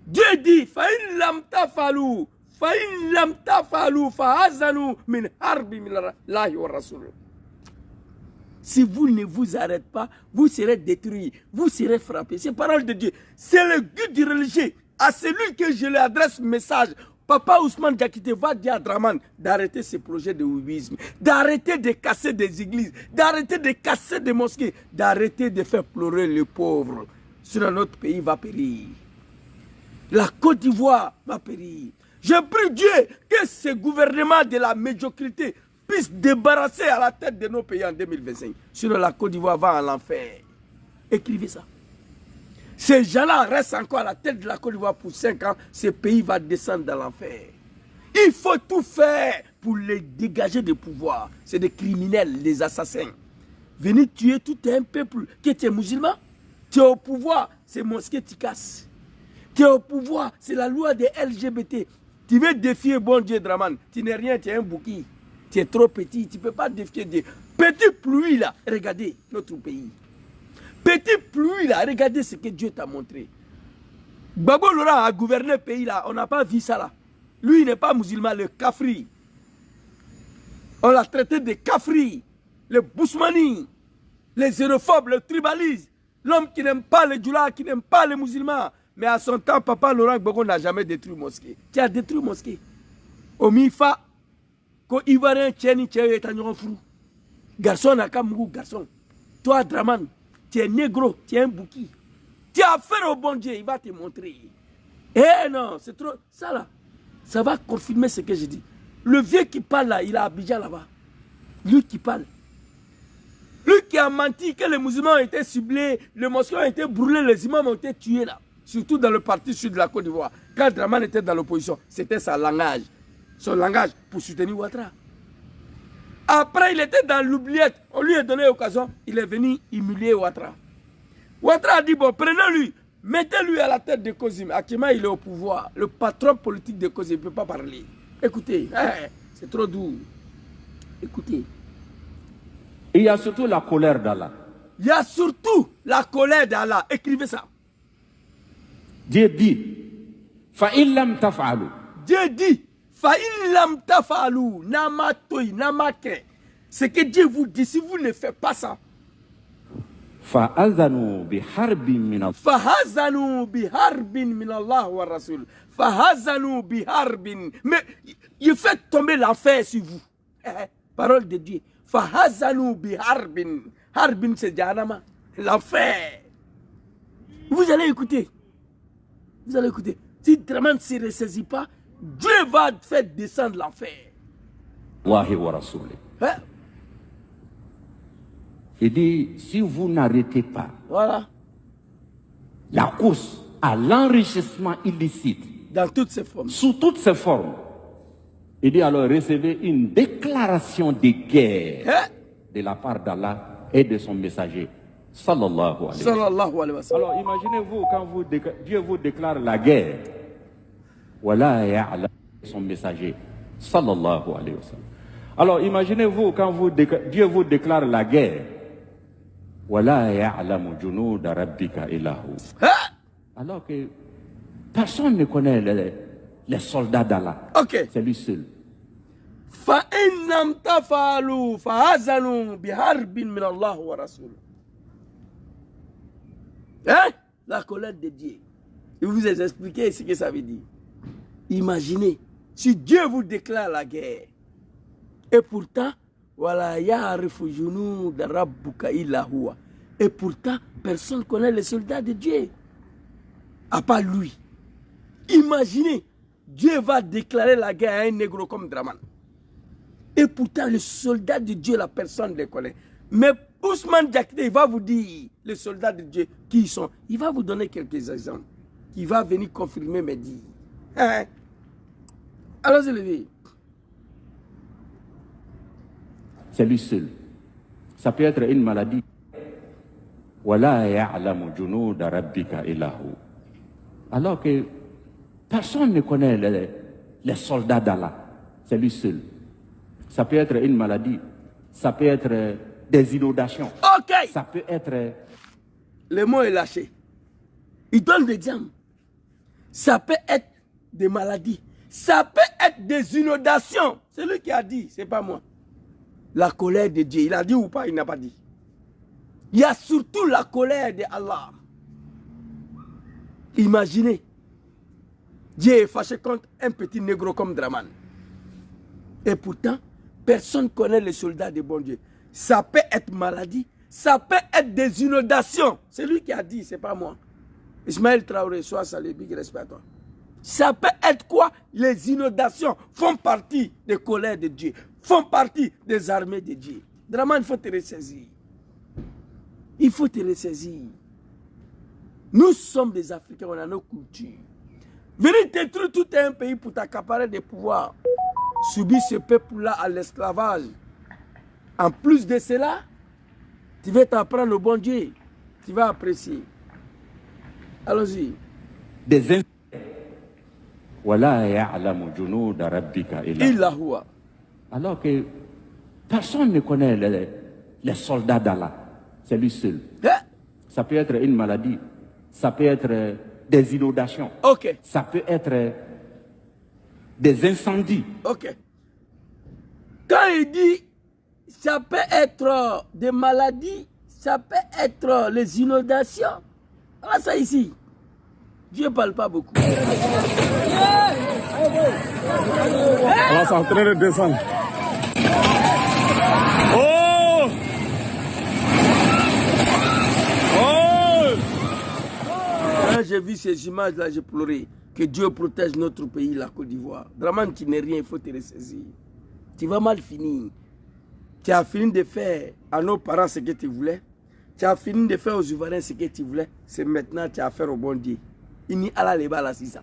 Dieu dit, Fa'in lam tafalu, Fa'in lam tafalu, fa'azanu min harbi min Allahi wa rasul. Si vous ne vous arrêtez pas, vous serez détruits, vous serez frappés. C'est parole de Dieu. C'est le guide du religieux. À celui que je lui adresse message, Papa Ousmane Diakité va dire à Draman d'arrêter ces projets de wibisme, d'arrêter de casser des églises, d'arrêter de casser des mosquées, d'arrêter de faire pleurer les pauvres. Sinon notre pays va périr. La Côte d'Ivoire va périr. Je prie Dieu que ce gouvernement de la médiocrité puisse débarrasser à la tête de nos pays en 2025. Sinon la Côte d'Ivoire va à l'enfer. Écrivez ça. Ces gens-là restent encore à la tête de la Côte d'Ivoire pour 5 ans. Ce pays va descendre dans l'enfer. Il faut tout faire pour les dégager du pouvoir. C'est des criminels, des assassins. Venez tuer tout un peuple qui est musulman. Tu es au pouvoir, c'est mosquée qui casse. Tu es au pouvoir, c'est la loi des LGBT. Tu veux défier bon Dieu, Draman. Tu n'es rien, tu es un bouquet. Tu es trop petit, tu ne peux pas défier Dieu. Petite pluie là, regardez notre pays. Petite pluie là, regardez ce que Dieu t'a montré. Gbagbo Laurent a gouverné le pays là, on n'a pas vu ça là. Lui il n'est pas musulman, le kafri. On l'a traité de kafri, le bousmani, les xénophobes, le tribalisme. L'homme qui n'aime pas les djoulas, qui n'aime pas les musulmans. Mais à son temps, Papa Laurent Gbagbo n'a jamais détruit mosquée. Tu as détruit mosquée. Au Mifa, quand Ivoirien Tchèni Tchèni est un fou. Garçon n'a qu'à mou, garçon. Toi, Draman, tu es négro, tu es un bouki. Tu as affaire au bon Dieu, il va te montrer. Eh non, c'est trop. Ça là, ça va confirmer ce que je dis. Le vieux qui parle là, il a Abidjan là-bas. Lui qui parle. Lui qui a menti que les musulmans ont été ciblés, les mosquées ont été brûlés, les imams ont été tués là. Surtout dans le parti sud de la Côte d'Ivoire. Quand Dramane était dans l'opposition, c'était son langage pour soutenir Ouattara. Après, il était dans l'oubliette. On lui a donné l'occasion, il est venu humilier Ouattara. Ouattara a dit, bon, prenez-lui, mettez-lui à la tête de COSIM. Actuellement, il est au pouvoir. Le patron politique de COSIM ne peut pas parler. Écoutez, c'est trop doux. Écoutez. Et il y a surtout la colère d'Allah. Il y a surtout la colère d'Allah. Écrivez ça. Dieu dit, fa'in lam taf'alu. Dieu dit, fa'in lam taf'alu, namatoy, namakre. Ce que Dieu vous dit, si vous ne faites pas ça, fa'azanu biharbin min Allah. Fahazanu biharbin min Allah wa Rasul. Fahazanu biharbin. Mais il fait tomber l'enfer sur vous. Parole de Dieu. Fahazanu biharbin. Harbin c'est Jahannama. L'enfer. Vous allez écouter. Vous allez écouter. Si Dramane ne se ressaisit pas, Dieu va faire descendre l'enfer. Wahi wa Rasouli. Il dit, si vous n'arrêtez pas Voilà. la course à l'enrichissement illicite, Dans toutes ses formes. sous toutes ses formes, il dit alors recevez une déclaration de guerre de la part d'Allah et de son messager. Sallallahu alayhi wa sallam. Sallallahu alayhi wa sallam. Alors imaginez-vous quand Dieu vous déclare la guerre. Voilà son messager. Sallallahu alayhi wa sallam. Alors imaginez-vous quand Dieu vous déclare la guerre. Voilà ya'lamu junuda rabbika illahu. Alors que personne ne connaît les soldats d'Allah. Ok. C'est lui seul. فَإِنْ لَمْ تَفْعَلُوا فَهَزَنُوا بِحَرْبٍ مِنَ اللَّهِ وَرَسُولِهِ. Hein? La colère de Dieu. Je vous ai expliqué ce que ça veut dire. Imaginez, si Dieu vous déclare la guerre, et pourtant, voilà, ya'rifu junuda rabbuka illa huwa. Et pourtant, personne ne connaît les soldats de Dieu, à part lui. Imaginez, Dieu va déclarer la guerre à un négro comme Dramane. Et pourtant, les soldats de Dieu, la personne ne les connaît. Mais Ousmane Diakité, il va vous dire, les soldats de Dieu, qui ils sont. Il va vous donner quelques exemples. Qui va venir confirmer mes dires. Hein? Allons-y, levez. C'est lui seul. Ça peut être une maladie. Wala ya'lamu junuda rabbika illahu. Alors que personne ne connaît les soldats d'Allah. C'est lui seul. Ça peut être une maladie. Ça peut être des inondations. Ok. Ça peut être... Le mot est lâché. Il donne des exemples. Ça peut être des maladies. Ça peut être des inondations. C'est lui qui a dit, c'est pas moi. La colère de Dieu. Il a dit ou pas, il n'a pas dit. Il y a surtout la colère de Allah. Imaginez. Dieu est fâché contre un petit négro comme Dramane. Et pourtant, personne ne connaît les soldats de bon Dieu. Ça peut être maladie. Ça peut être des inondations. C'est lui qui a dit, c'est pas moi. Ismaël Traoré, sois salué, big respect à toi. Ça peut être quoi? Les inondations font partie des colères de Dieu, font partie des armées de Dieu. Dramane, il faut te ressaisir. Il faut te ressaisir. Nous sommes des Africains, on a nos cultures. Venir détruire tout un pays pour t'accaparer des pouvoirs, subir ce peuple-là à l'esclavage. En plus de cela, tu vas t'apprendre au bon Dieu. Tu vas apprécier. Allons-y. Des Wala ya'lamu junuda rabbika illahu. Alors que personne ne connaît les soldats d'Allah. C'est lui seul. Ça peut être une maladie. Ça peut être des inondations. Ok. Ça peut être des incendies. Ok. Quand il dit, ça peut être des maladies, ça peut être les inondations. Ah, ça ici. Dieu ne parle pas beaucoup. Alors, c'est en train de descendre. Oh! Oh! Quand j'ai vu ces images-là, j'ai pleuré. Que Dieu protège notre pays, la Côte d'Ivoire. Dramane, tu n'es rien, il faut te ressaisir. Tu vas mal finir. Tu as fini de faire à nos parents ce que tu voulais. Tu as fini de faire aux Ivoiriens ce que tu voulais. C'est maintenant que tu as à faire au bon Dieu. Il n'y a pas les balles 600.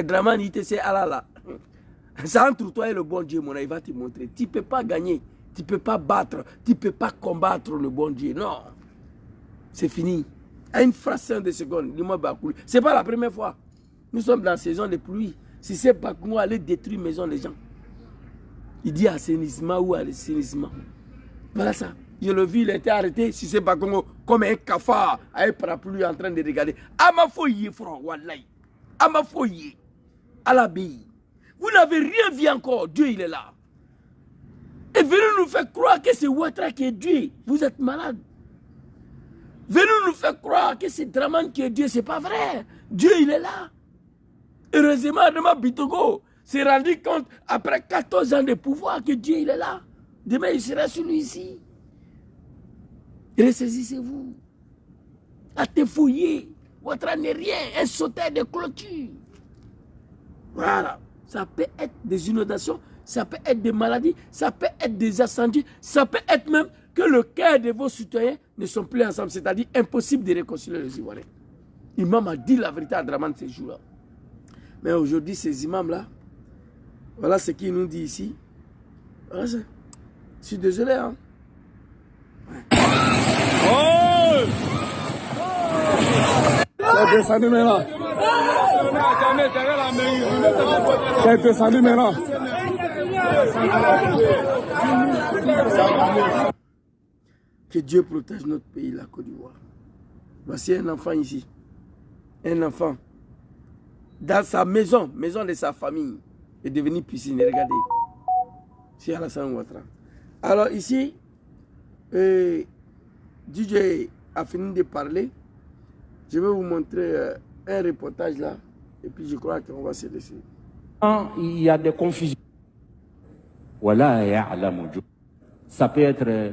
Draman, il te sait Allah là. C'est entre toi et le bon Dieu, mon il va te montrer. Tu ne peux pas gagner. Tu ne peux pas battre. Tu ne peux pas combattre le bon Dieu. Non. C'est fini. À une fraction de seconde, ce n'est pas la première fois. Nous sommes dans la saison de pluie. Si c'est pas qu'on aller détruire la maison des gens. Il dit assainissement ou assainissement. Voilà ça. Je l'ai vu, il était arrêté. Si c'est pas comme un cafard à un parapluie en train de regarder. Amafoye, frère, wallahi. Amafoye. À l'abbaye. Vous n'avez rien vu encore. Dieu, il est là. Et venez nous faire croire que c'est Ouattara qui est Dieu. Vous êtes malade. Venez nous faire croire que c'est Dramane qui est Dieu. C'est pas vrai. Dieu, il est là. Heureusement, Adama Bitogo s'est rendu compte, après 14 ans de pouvoir, que Dieu, il est là. Demain, il sera celui ici. Ressaisissez-vous. À te fouiller. Ouattara n'est rien. Un sauteur de clôture. Voilà. Ça peut être des inondations, ça peut être des maladies, ça peut être des incendies, ça peut être même que le cœur de vos citoyens ne sont plus ensemble. C'est-à-dire impossible de réconcilier les Ivoiriens. L'imam a dit la vérité à Dramane ces jours-là. Mais aujourd'hui, ces imams-là, voilà ce qu'il nous dit ici. Voilà, je suis désolé. Hein? Ouais. Oh! C'est descendu maintenant. C'est descendu maintenant. Que Dieu protège notre pays, la Côte d'Ivoire. Voici un enfant ici. Un enfant. Dans sa maison, maison de sa famille, est devenu piscine. Regardez. C'est Alassane Ouattara. Alors ici, DJ a fini de parler. Je vais vous montrer un reportage là. Et puis je crois qu'on va se laisser. Il y a des confusions. Voilà, ça peut être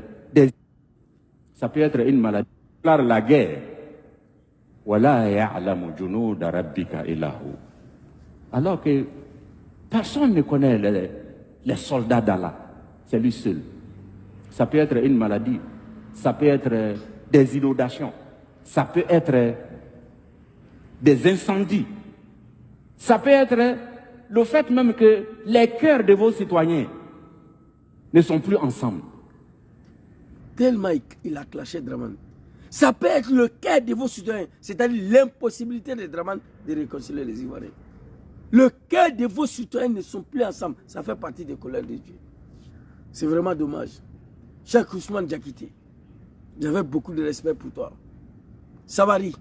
ça peut être une maladie. La guerre. Voilà, alors que personne ne connaît les soldats d'Allah. C'est lui seul. Ça peut être une maladie. Ça peut être des inondations. Ça peut être des incendies. Ça peut être le fait même que les cœurs de vos citoyens ne sont plus ensemble. Tellement il a clashé Dramane. Ça peut être le cœur de vos citoyens, c'est-à-dire l'impossibilité de Dramane de réconcilier les Ivoiriens. Le cœur de vos citoyens ne sont plus ensemble. Ça fait partie des colères de Dieu. C'est vraiment dommage. Cheikh Ousmane Diakité, j'avais beaucoup de respect pour toi. Savary,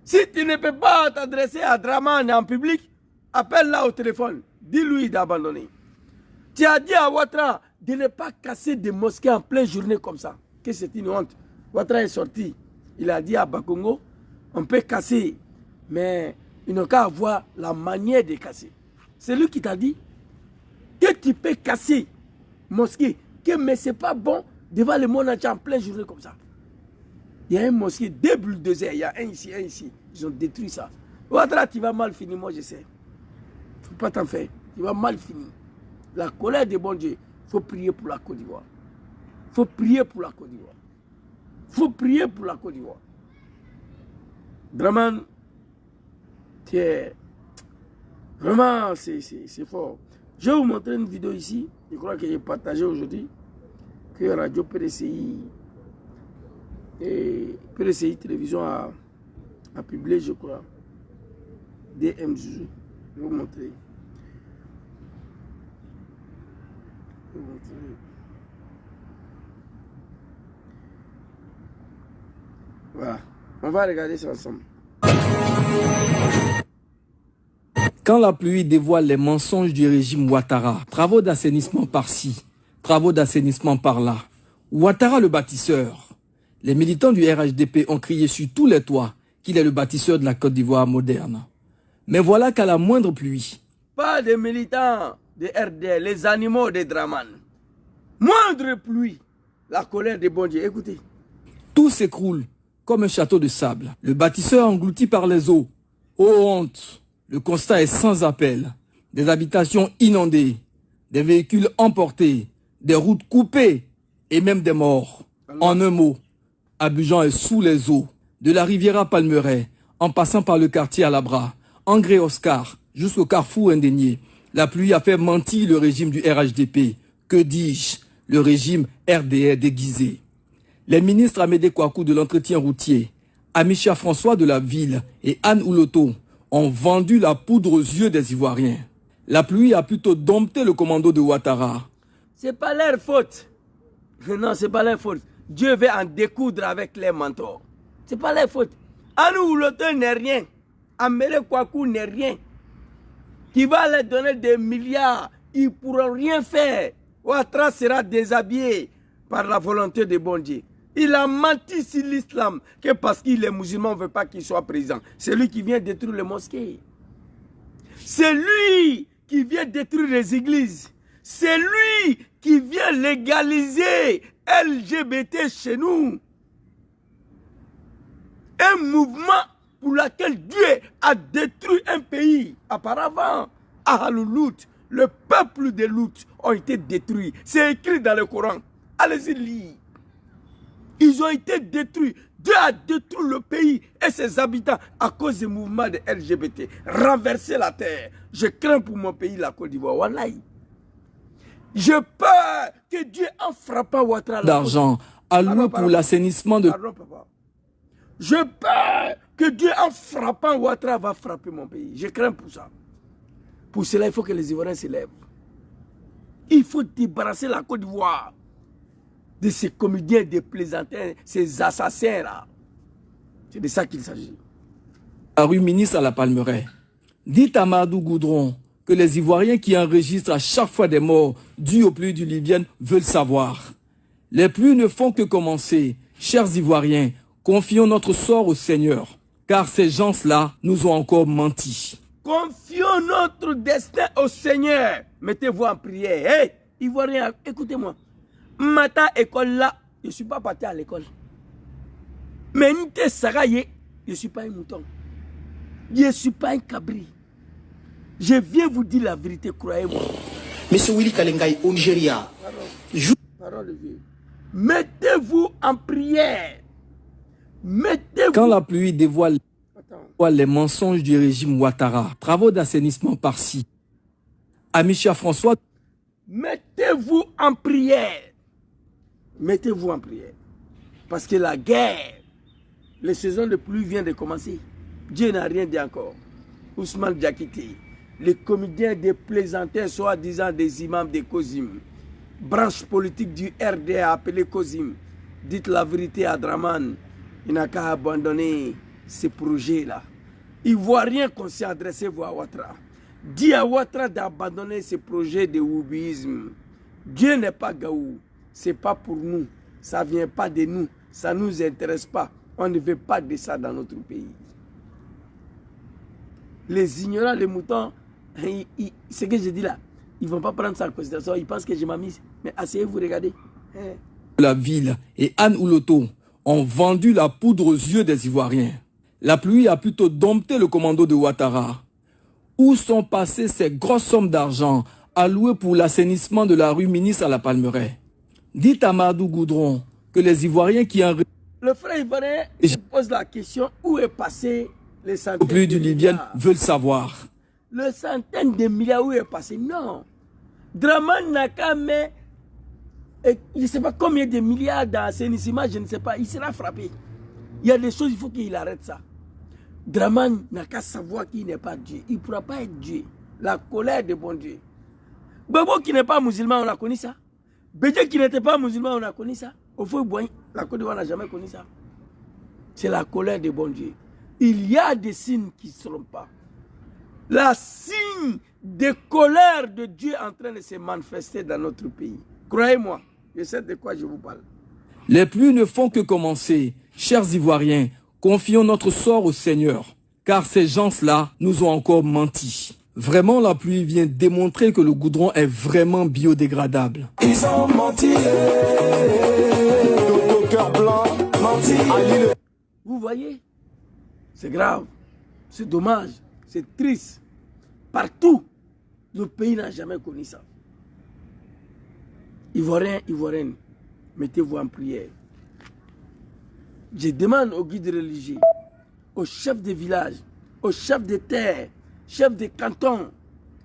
si tu ne peux pas t'adresser à Dramane en public, appelle-la au téléphone. Dis-lui d'abandonner. Tu as dit à Ouattara de ne pas casser des mosquées en pleine journée comme ça. Que c'est une honte. Ouattara est sorti. Il a dit à Bakongo, on peut casser, mais il n'a qu'à avoir la manière de casser. C'est lui qui t'a dit que tu peux casser mosquée, mais ce n'est pas bon devant le monde entier en pleine journée comme ça. Il y a un mosquée, deux bulldozers, il y a un ici, un ici. Ils ont détruit ça. Ouattara, tu vas mal finir, moi je sais. Il ne faut pas t'en faire. Tu vas mal finir. La colère de bon Dieu, il faut prier pour la Côte d'Ivoire. Il faut prier pour la Côte d'Ivoire. Il faut prier pour la Côte d'Ivoire. Dramane, vraiment, c'est fort. Je vais vous montrer une vidéo ici. Je crois que j'ai partagé aujourd'hui. Que Radio PDCI et PDCI Télévision a publié, je crois. DMZ. Je vais vous montrer. Voilà. On va regarder ça ensemble. Quand la pluie dévoile les mensonges du régime Ouattara, travaux d'assainissement par-ci, travaux d'assainissement par-là, Ouattara le bâtisseur. Les militants du RHDP ont crié sur tous les toits qu'il est le bâtisseur de la Côte d'Ivoire moderne. Mais voilà qu'à la moindre pluie... Pas de militants de RDL, les animaux de Dramane. Moindre pluie, la colère des bon Dieu. Écoutez. Tout s'écroule comme un château de sable. Le bâtisseur englouti par les eaux. Oh honte! Le constat est sans appel. Des habitations inondées, des véhicules emportés, des routes coupées et même des morts. En un mot, Abidjan est sous les eaux. De la Riviera Palmeraie, en passant par le quartier Alabra, André Oscar, jusqu'au carrefour Indénié, la pluie a fait mentir le régime du RHDP. Que dis-je? Le régime RDR déguisé. Les ministres Amédée Kouakou de l'entretien routier, Amicha François de la ville et Anne Ouloto ont vendu la poudre aux yeux des Ivoiriens. La pluie a plutôt dompté le commando de Ouattara. C'est pas leur faute. Non, c'est pas leur faute. Dieu veut en découdre avec les mentors. C'est pas leur faute. Anne Ouloto n'est rien. Amédée Kouakou n'est rien. Qui va leur donner des milliards, ils ne pourront rien faire. Ouattara sera déshabillé par la volonté de bon Dieu. Il a menti sur l'islam, que parce qu'il est musulman, on ne veut pas qu'il soit président. C'est lui qui vient détruire les mosquées. C'est lui qui vient détruire les églises. C'est lui qui vient légaliser LGBT chez nous. Un mouvement pour lequel Dieu a détruit un pays. Auparavant, à Haloulout, le peuple de Lout ont été détruits. C'est écrit dans le Coran. Allez-y lire. Ils ont été détruits. Dieu a détruit le pays et ses habitants à cause du mouvement de LGBT. Renverser la terre. Je crains pour mon pays, la Côte d'Ivoire. Wallahi. Je peur que Dieu en frappant Ouattara. D'argent alloué pour l'assainissement de... Pardon, papa. Je peur que Dieu en frappant Ouattara va frapper mon pays. Je crains pour ça. Pour cela, il faut que les Ivoiriens se lèvent. Il faut débarrasser la Côte d'Ivoire de ces comédiens, des plaisantins, ces assassins-là. C'est de ça qu'il s'agit. La rue ministre à la Palmeraie. Dites à Madou Goudron que les Ivoiriens qui enregistrent à chaque fois des morts dus aux pluies diluviennes veulent savoir. Les pluies ne font que commencer. Chers Ivoiriens, confions notre sort au Seigneur, car ces gens-là nous ont encore menti. Confions notre destin au Seigneur. Mettez-vous en prière. Hey, Ivoiriens, écoutez-moi. Matin, école là, je ne suis pas parti à l'école. Mais Nite Sagaye, je ne suis pas un mouton. Je ne suis pas un cabri. Je viens vous dire la vérité, croyez-moi. Monsieur Willy Kalengai, au Nigeria. Parole de Dieu. Mettez-vous en prière. Mettez-vous. Quand la pluie dévoile les mensonges du régime Ouattara, travaux d'assainissement par-ci, Amicha François. Mettez-vous en prière. Mettez-vous en prière. Parce que la guerre, les saisons de pluie viennent de commencer. Dieu n'a rien dit encore. Ousmane Diakité, les comédiens des plaisantins, soi-disant des imams de Kozim, branche politique du RDA appelée Kozim, dites la vérité à Draman, il n'a qu'à abandonner ces projets-là. Ivoiriens qu'on s'est adressé à Ouattara. Dis à Ouattara d'abandonner ces projets de wubisme. Dieu n'est pas Gaou. Ce n'est pas pour nous. Ça ne vient pas de nous. Ça ne nous intéresse pas. On ne veut pas de ça dans notre pays. Les ignorants, les moutons, ce que je dis là, ils ne vont pas prendre ça en considération. Ils pensent que je m'amuse. Mais asseyez-vous, regardez. La ville et Anne Ouloto ont vendu la poudre aux yeux des Ivoiriens. La pluie a plutôt dompté le commando de Ouattara. Où sont passées ces grosses sommes d'argent allouées pour l'assainissement de la rue ministre à la Palmeraie? Dites à Madou Goudron que les Ivoiriens qui en... Le frère ivoirien pose la question, où est passé les centaines plus de du Libyen milliards? veulent savoir. Le centaine de milliards, où est passé? Non. Draman Nakame, je ne sais pas combien de milliards d'assainissement, je ne sais pas, il sera frappé. Il y a des choses, il faut qu'il arrête ça. Draman n'a qu'à savoir qu'il n'est pas Dieu. Il ne pourra pas être Dieu. La colère de bon Dieu. Bobo qui n'est pas musulman, on a connu ça. Bédié qui n'était pas musulman, on a connu ça. Au fond, la Côte d'Ivoire n'a jamais connu ça. C'est la colère de bon Dieu. Il y a des signes qui ne seront pas. La signe de colère de Dieu est en train de se manifester dans notre pays. Croyez-moi, je sais de quoi je vous parle. Les pluies ne font que commencer. Chers Ivoiriens, confions notre sort au Seigneur, car ces gens-là nous ont encore menti. Vraiment, la pluie vient démontrer que le goudron est vraiment biodégradable. Ils ont menti. Au cœur blanc, menti. Vous voyez, c'est grave, c'est dommage, c'est triste. Partout, le pays n'a jamais connu ça. Ivoiriens, Ivoiriennes, mettez-vous en prière. Je demande aux guides religieux, aux chefs de village, aux chefs de terre, chefs de canton,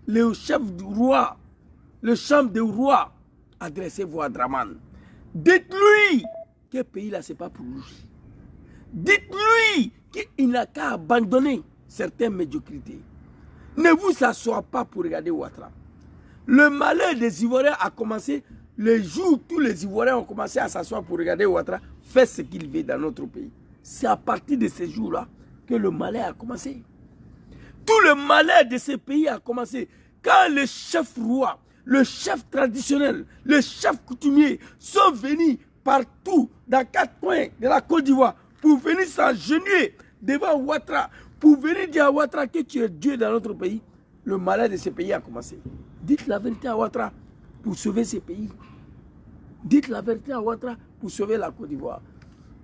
les chefs du roi, le chambre du roi, adressez-vous à Draman. Dites-lui que ce pays-là, ce n'est pas pour lui. Dites-lui qu'il n'a qu'à abandonner certaines médiocrités. Ne vous assoyez pas pour regarder Ouattara. Le malheur des Ivoiriens a commencé le jour où tous les Ivoiriens ont commencé à s'asseoir pour regarder Ouattara faire ce qu'il veut dans notre pays. C'est à partir de ces jours-là que le malheur a commencé. Tout le malheur de ce pays a commencé quand le chef roi, le chef traditionnel, le chef coutumier sont venus partout dans 4 coins de la Côte d'Ivoire pour venir s'agenouiller devant Ouattara, pour venir dire à Ouattara que tu es Dieu dans notre pays. Le malheur de ce pays a commencé. Dites la vérité à Ouattara pour sauver ce pays. Dites la vérité à Ouattara pour sauver la Côte d'Ivoire.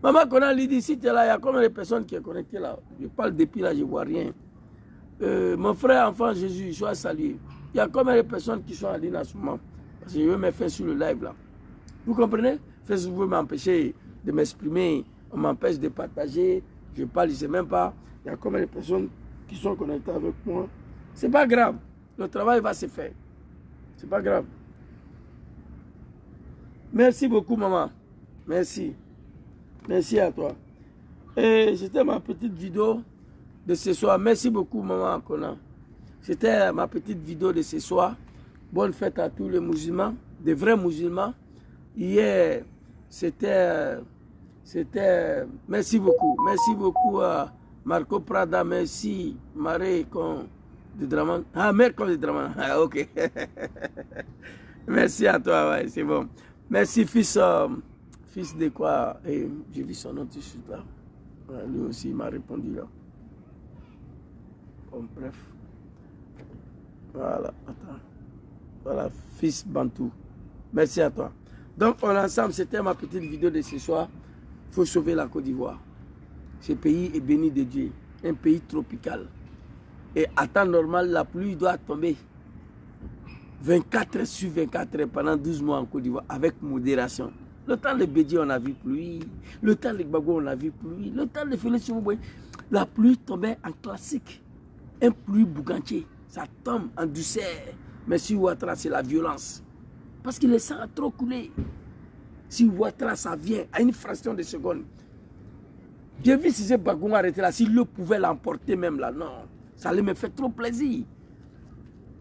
Maman Konan lui dit, si tu es là, il y a combien de personnes qui sont connectées là? Je parle depuis là, je ne vois rien. Mon frère enfant Jésus, soit salué. Il y a combien de personnes qui sont en ligne en ce moment? Parce que je veux me faire sur le live là. Vous comprenez? Facebook veut m'empêcher de m'exprimer, on m'empêche de partager. Je parle, je ne sais même pas. Il y a combien de personnes qui sont connectées avec moi? C'est pas grave. Le travail va se faire. C'est pas grave. Merci beaucoup, maman. Merci. Merci à toi. Et c'était ma petite vidéo de ce soir. Merci beaucoup, maman Kona. C'était ma petite vidéo de ce soir. Bonne fête à tous les musulmans, des vrais musulmans. Hier, c'était... Merci beaucoup. Merci beaucoup à Marco Prada. Merci, Maré de Draman. Ah, mère de Draman. Ah, ok. Merci à toi, ouais, c'est bon. Merci, fils de quoi? J'ai vu son nom tout de suite là. Ouais, lui aussi, il m'a répondu là. Bon, bref. Voilà, attends. Voilà, fils Bantou. Merci à toi. Donc, on ensemble, c'était ma petite vidéo de ce soir. Il faut sauver la Côte d'Ivoire. Ce pays est béni de Dieu. Un pays tropical. Et à temps normal, la pluie doit tomber 24 heures sur 24 heures pendant 12 mois en Côte d'Ivoire, avec modération. Le temps de Bédié, on a vu pluie. Le temps de Gbagbo, on a vu pluie. Le temps de Félix Chouboui, la pluie tombait en classique. Un pluie bougantier. Ça tombe en douceur. Mais si Ouattara, c'est la violence. Parce que le sang a trop coulé. Si Ouattara, ça vient à une fraction de seconde. J'ai vu si ce Bagou arrêté là, s'il le pouvait l'emporter même là, non. Ça allait me faire trop plaisir.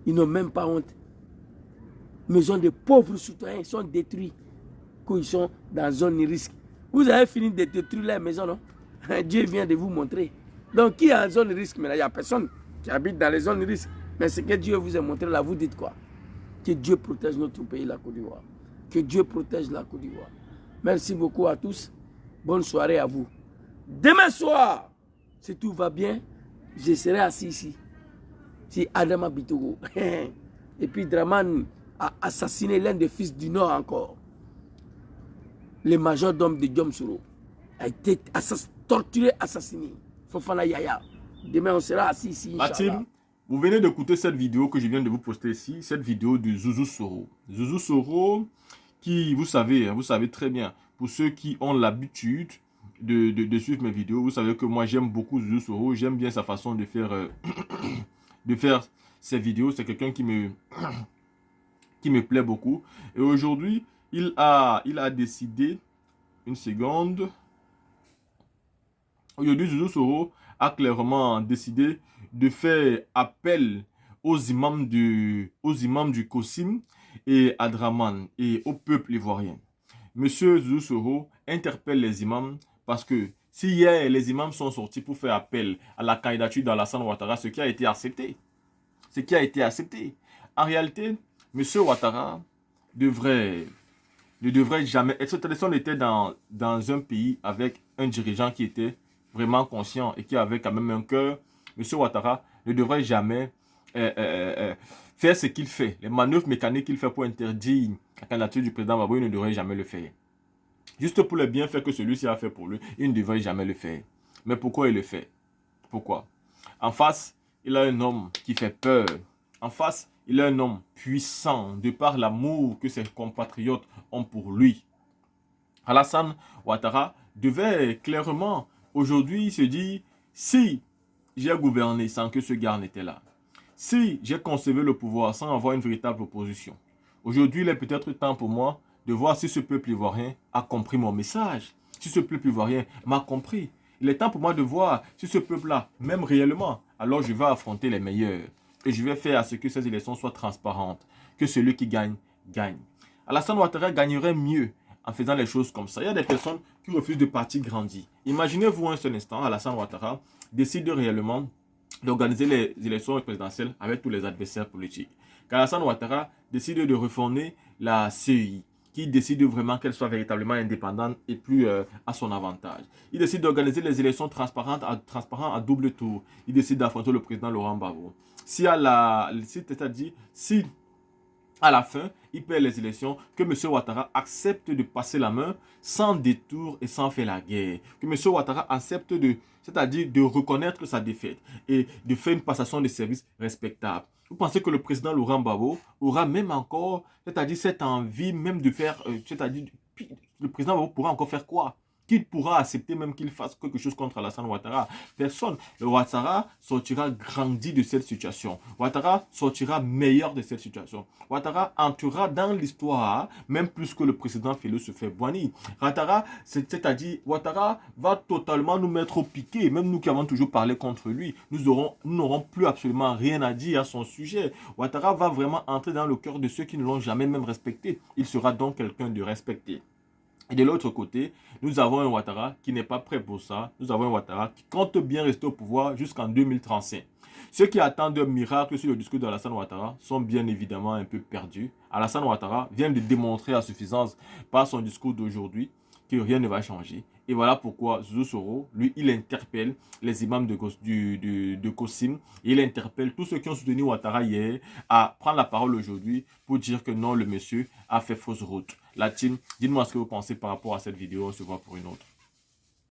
Ils n'ont même pas honte. Maisons de pauvres citoyens sont détruits quand ils sont dans zone risque. Vous avez fini de détruire la maison, non? Dieu vient de vous montrer. Donc, qui est en zone risque? Mais là, il n'y a personne qui habite dans les zones risques. Mais ce que Dieu vous a montré là, vous dites quoi? Que Dieu protège notre pays, la Côte d'Ivoire. Que Dieu protège la Côte d'Ivoire. Merci beaucoup à tous. Bonne soirée à vous. Demain soir, si tout va bien, je serai assis ici. Si Adama Bitogo. Et puis Draman a assassiné l'un des fils du Nord encore. Le majordome de Diomsoro a été torturé, assassiné. Fofana Yaya. Demain, on sera assis ici. La team, vous venez d'écouter cette vidéo que je viens de vous poster ici. Cette vidéo de Zouzou Soro. Zouzou Soro, qui, vous savez très bien, pour ceux qui ont l'habitude de suivre mes vidéos, vous savez que moi, j'aime beaucoup Zouzou Soro. J'aime bien sa façon de faire, ses vidéos. C'est quelqu'un qui me plaît beaucoup. Et aujourd'hui, il a décidé, une seconde, aujourd'hui Zouzou Soro a clairement décidé de faire appel aux imams du Kossim et à Draman et au peuple ivoirien. Monsieur Zouzou Soro interpelle les imams parce que si hier les imams sont sortis pour faire appel à la candidature d'Alassane Ouattara, ce qui a été accepté, en réalité, Monsieur Ouattara ne devrait jamais... Si on était dans un pays avec un dirigeant qui était vraiment conscient et qui avait quand même un cœur, Monsieur Ouattara ne devrait jamais faire ce qu'il fait. Les manœuvres mécaniques qu'il fait pour interdire la candidature du président Gbagbo, il ne devrait jamais le faire. Juste pour les bienfaits que celui-ci a fait pour lui, il ne devrait jamais le faire. Mais pourquoi il le fait? Pourquoi? En face, il a un homme qui fait peur. En face, il est un homme puissant de par l'amour que ses compatriotes ont pour lui. Alassane Ouattara devait clairement aujourd'hui se dire, si j'ai gouverné sans que ce gars n'était là, si j'ai conservé le pouvoir sans avoir une véritable opposition, aujourd'hui il est peut-être temps pour moi de voir si ce peuple ivoirien a compris mon message, si ce peuple ivoirien m'a compris. Il est temps pour moi de voir si ce peuple-là m'aime réellement. Alors je vais affronter les meilleurs. Et je vais faire à ce que ces élections soient transparentes. Que celui qui gagne, gagne. Alassane Ouattara gagnerait mieux en faisant les choses comme ça. Il y a des personnes qui refusent de partir grandir. Imaginez-vous un seul instant, Alassane Ouattara décide réellement d'organiser les élections présidentielles avec tous les adversaires politiques. Alassane Ouattara décide de refonder la CEI, qui décide vraiment qu'elle soit véritablement indépendante et plus à son avantage. Il décide d'organiser les élections transparentes à double tour. Il décide d'affronter le président Laurent Gbagbo. Si à la fin, il perd les élections, que M. Ouattara accepte de passer la main sans détour et sans faire la guerre. Que M. Ouattara accepte de reconnaître sa défaite et de faire une passation de service respectable. Vous pensez que le président Laurent Gbagbo aura même encore, cette envie même de faire, le président Gbagbo pourra encore faire quoi? Qu'il pourra accepter même qu'il fasse quelque chose contre Alassane Ouattara? Personne. Le Ouattara sortira grandi de cette situation. Ouattara sortira meilleur de cette situation. Ouattara entrera dans l'histoire, même plus que le président Félix Houphouët-Boigny. Ouattara va totalement nous mettre au piqué. Même nous qui avons toujours parlé contre lui, nous n'aurons plus absolument rien à dire à son sujet. Ouattara va vraiment entrer dans le cœur de ceux qui ne l'ont jamais même respecté. Il sera donc quelqu'un de respecté. Et de l'autre côté, nous avons un Ouattara qui n'est pas prêt pour ça. Nous avons un Ouattara qui compte bien rester au pouvoir jusqu'en 2035. Ceux qui attendent un miracle sur le discours d'Alassane Ouattara sont bien évidemment un peu perdus. Alassane Ouattara vient de démontrer à suffisance par son discours d'aujourd'hui que rien ne va changer. Et voilà pourquoi Zouzou Soro, lui, il interpelle les imams de Kossim. Et il interpelle tous ceux qui ont soutenu Ouattara hier à prendre la parole aujourd'hui pour dire que non, le monsieur a fait fausse route. La team, dites-moi ce que vous pensez par rapport à cette vidéo. On se voit pour une autre.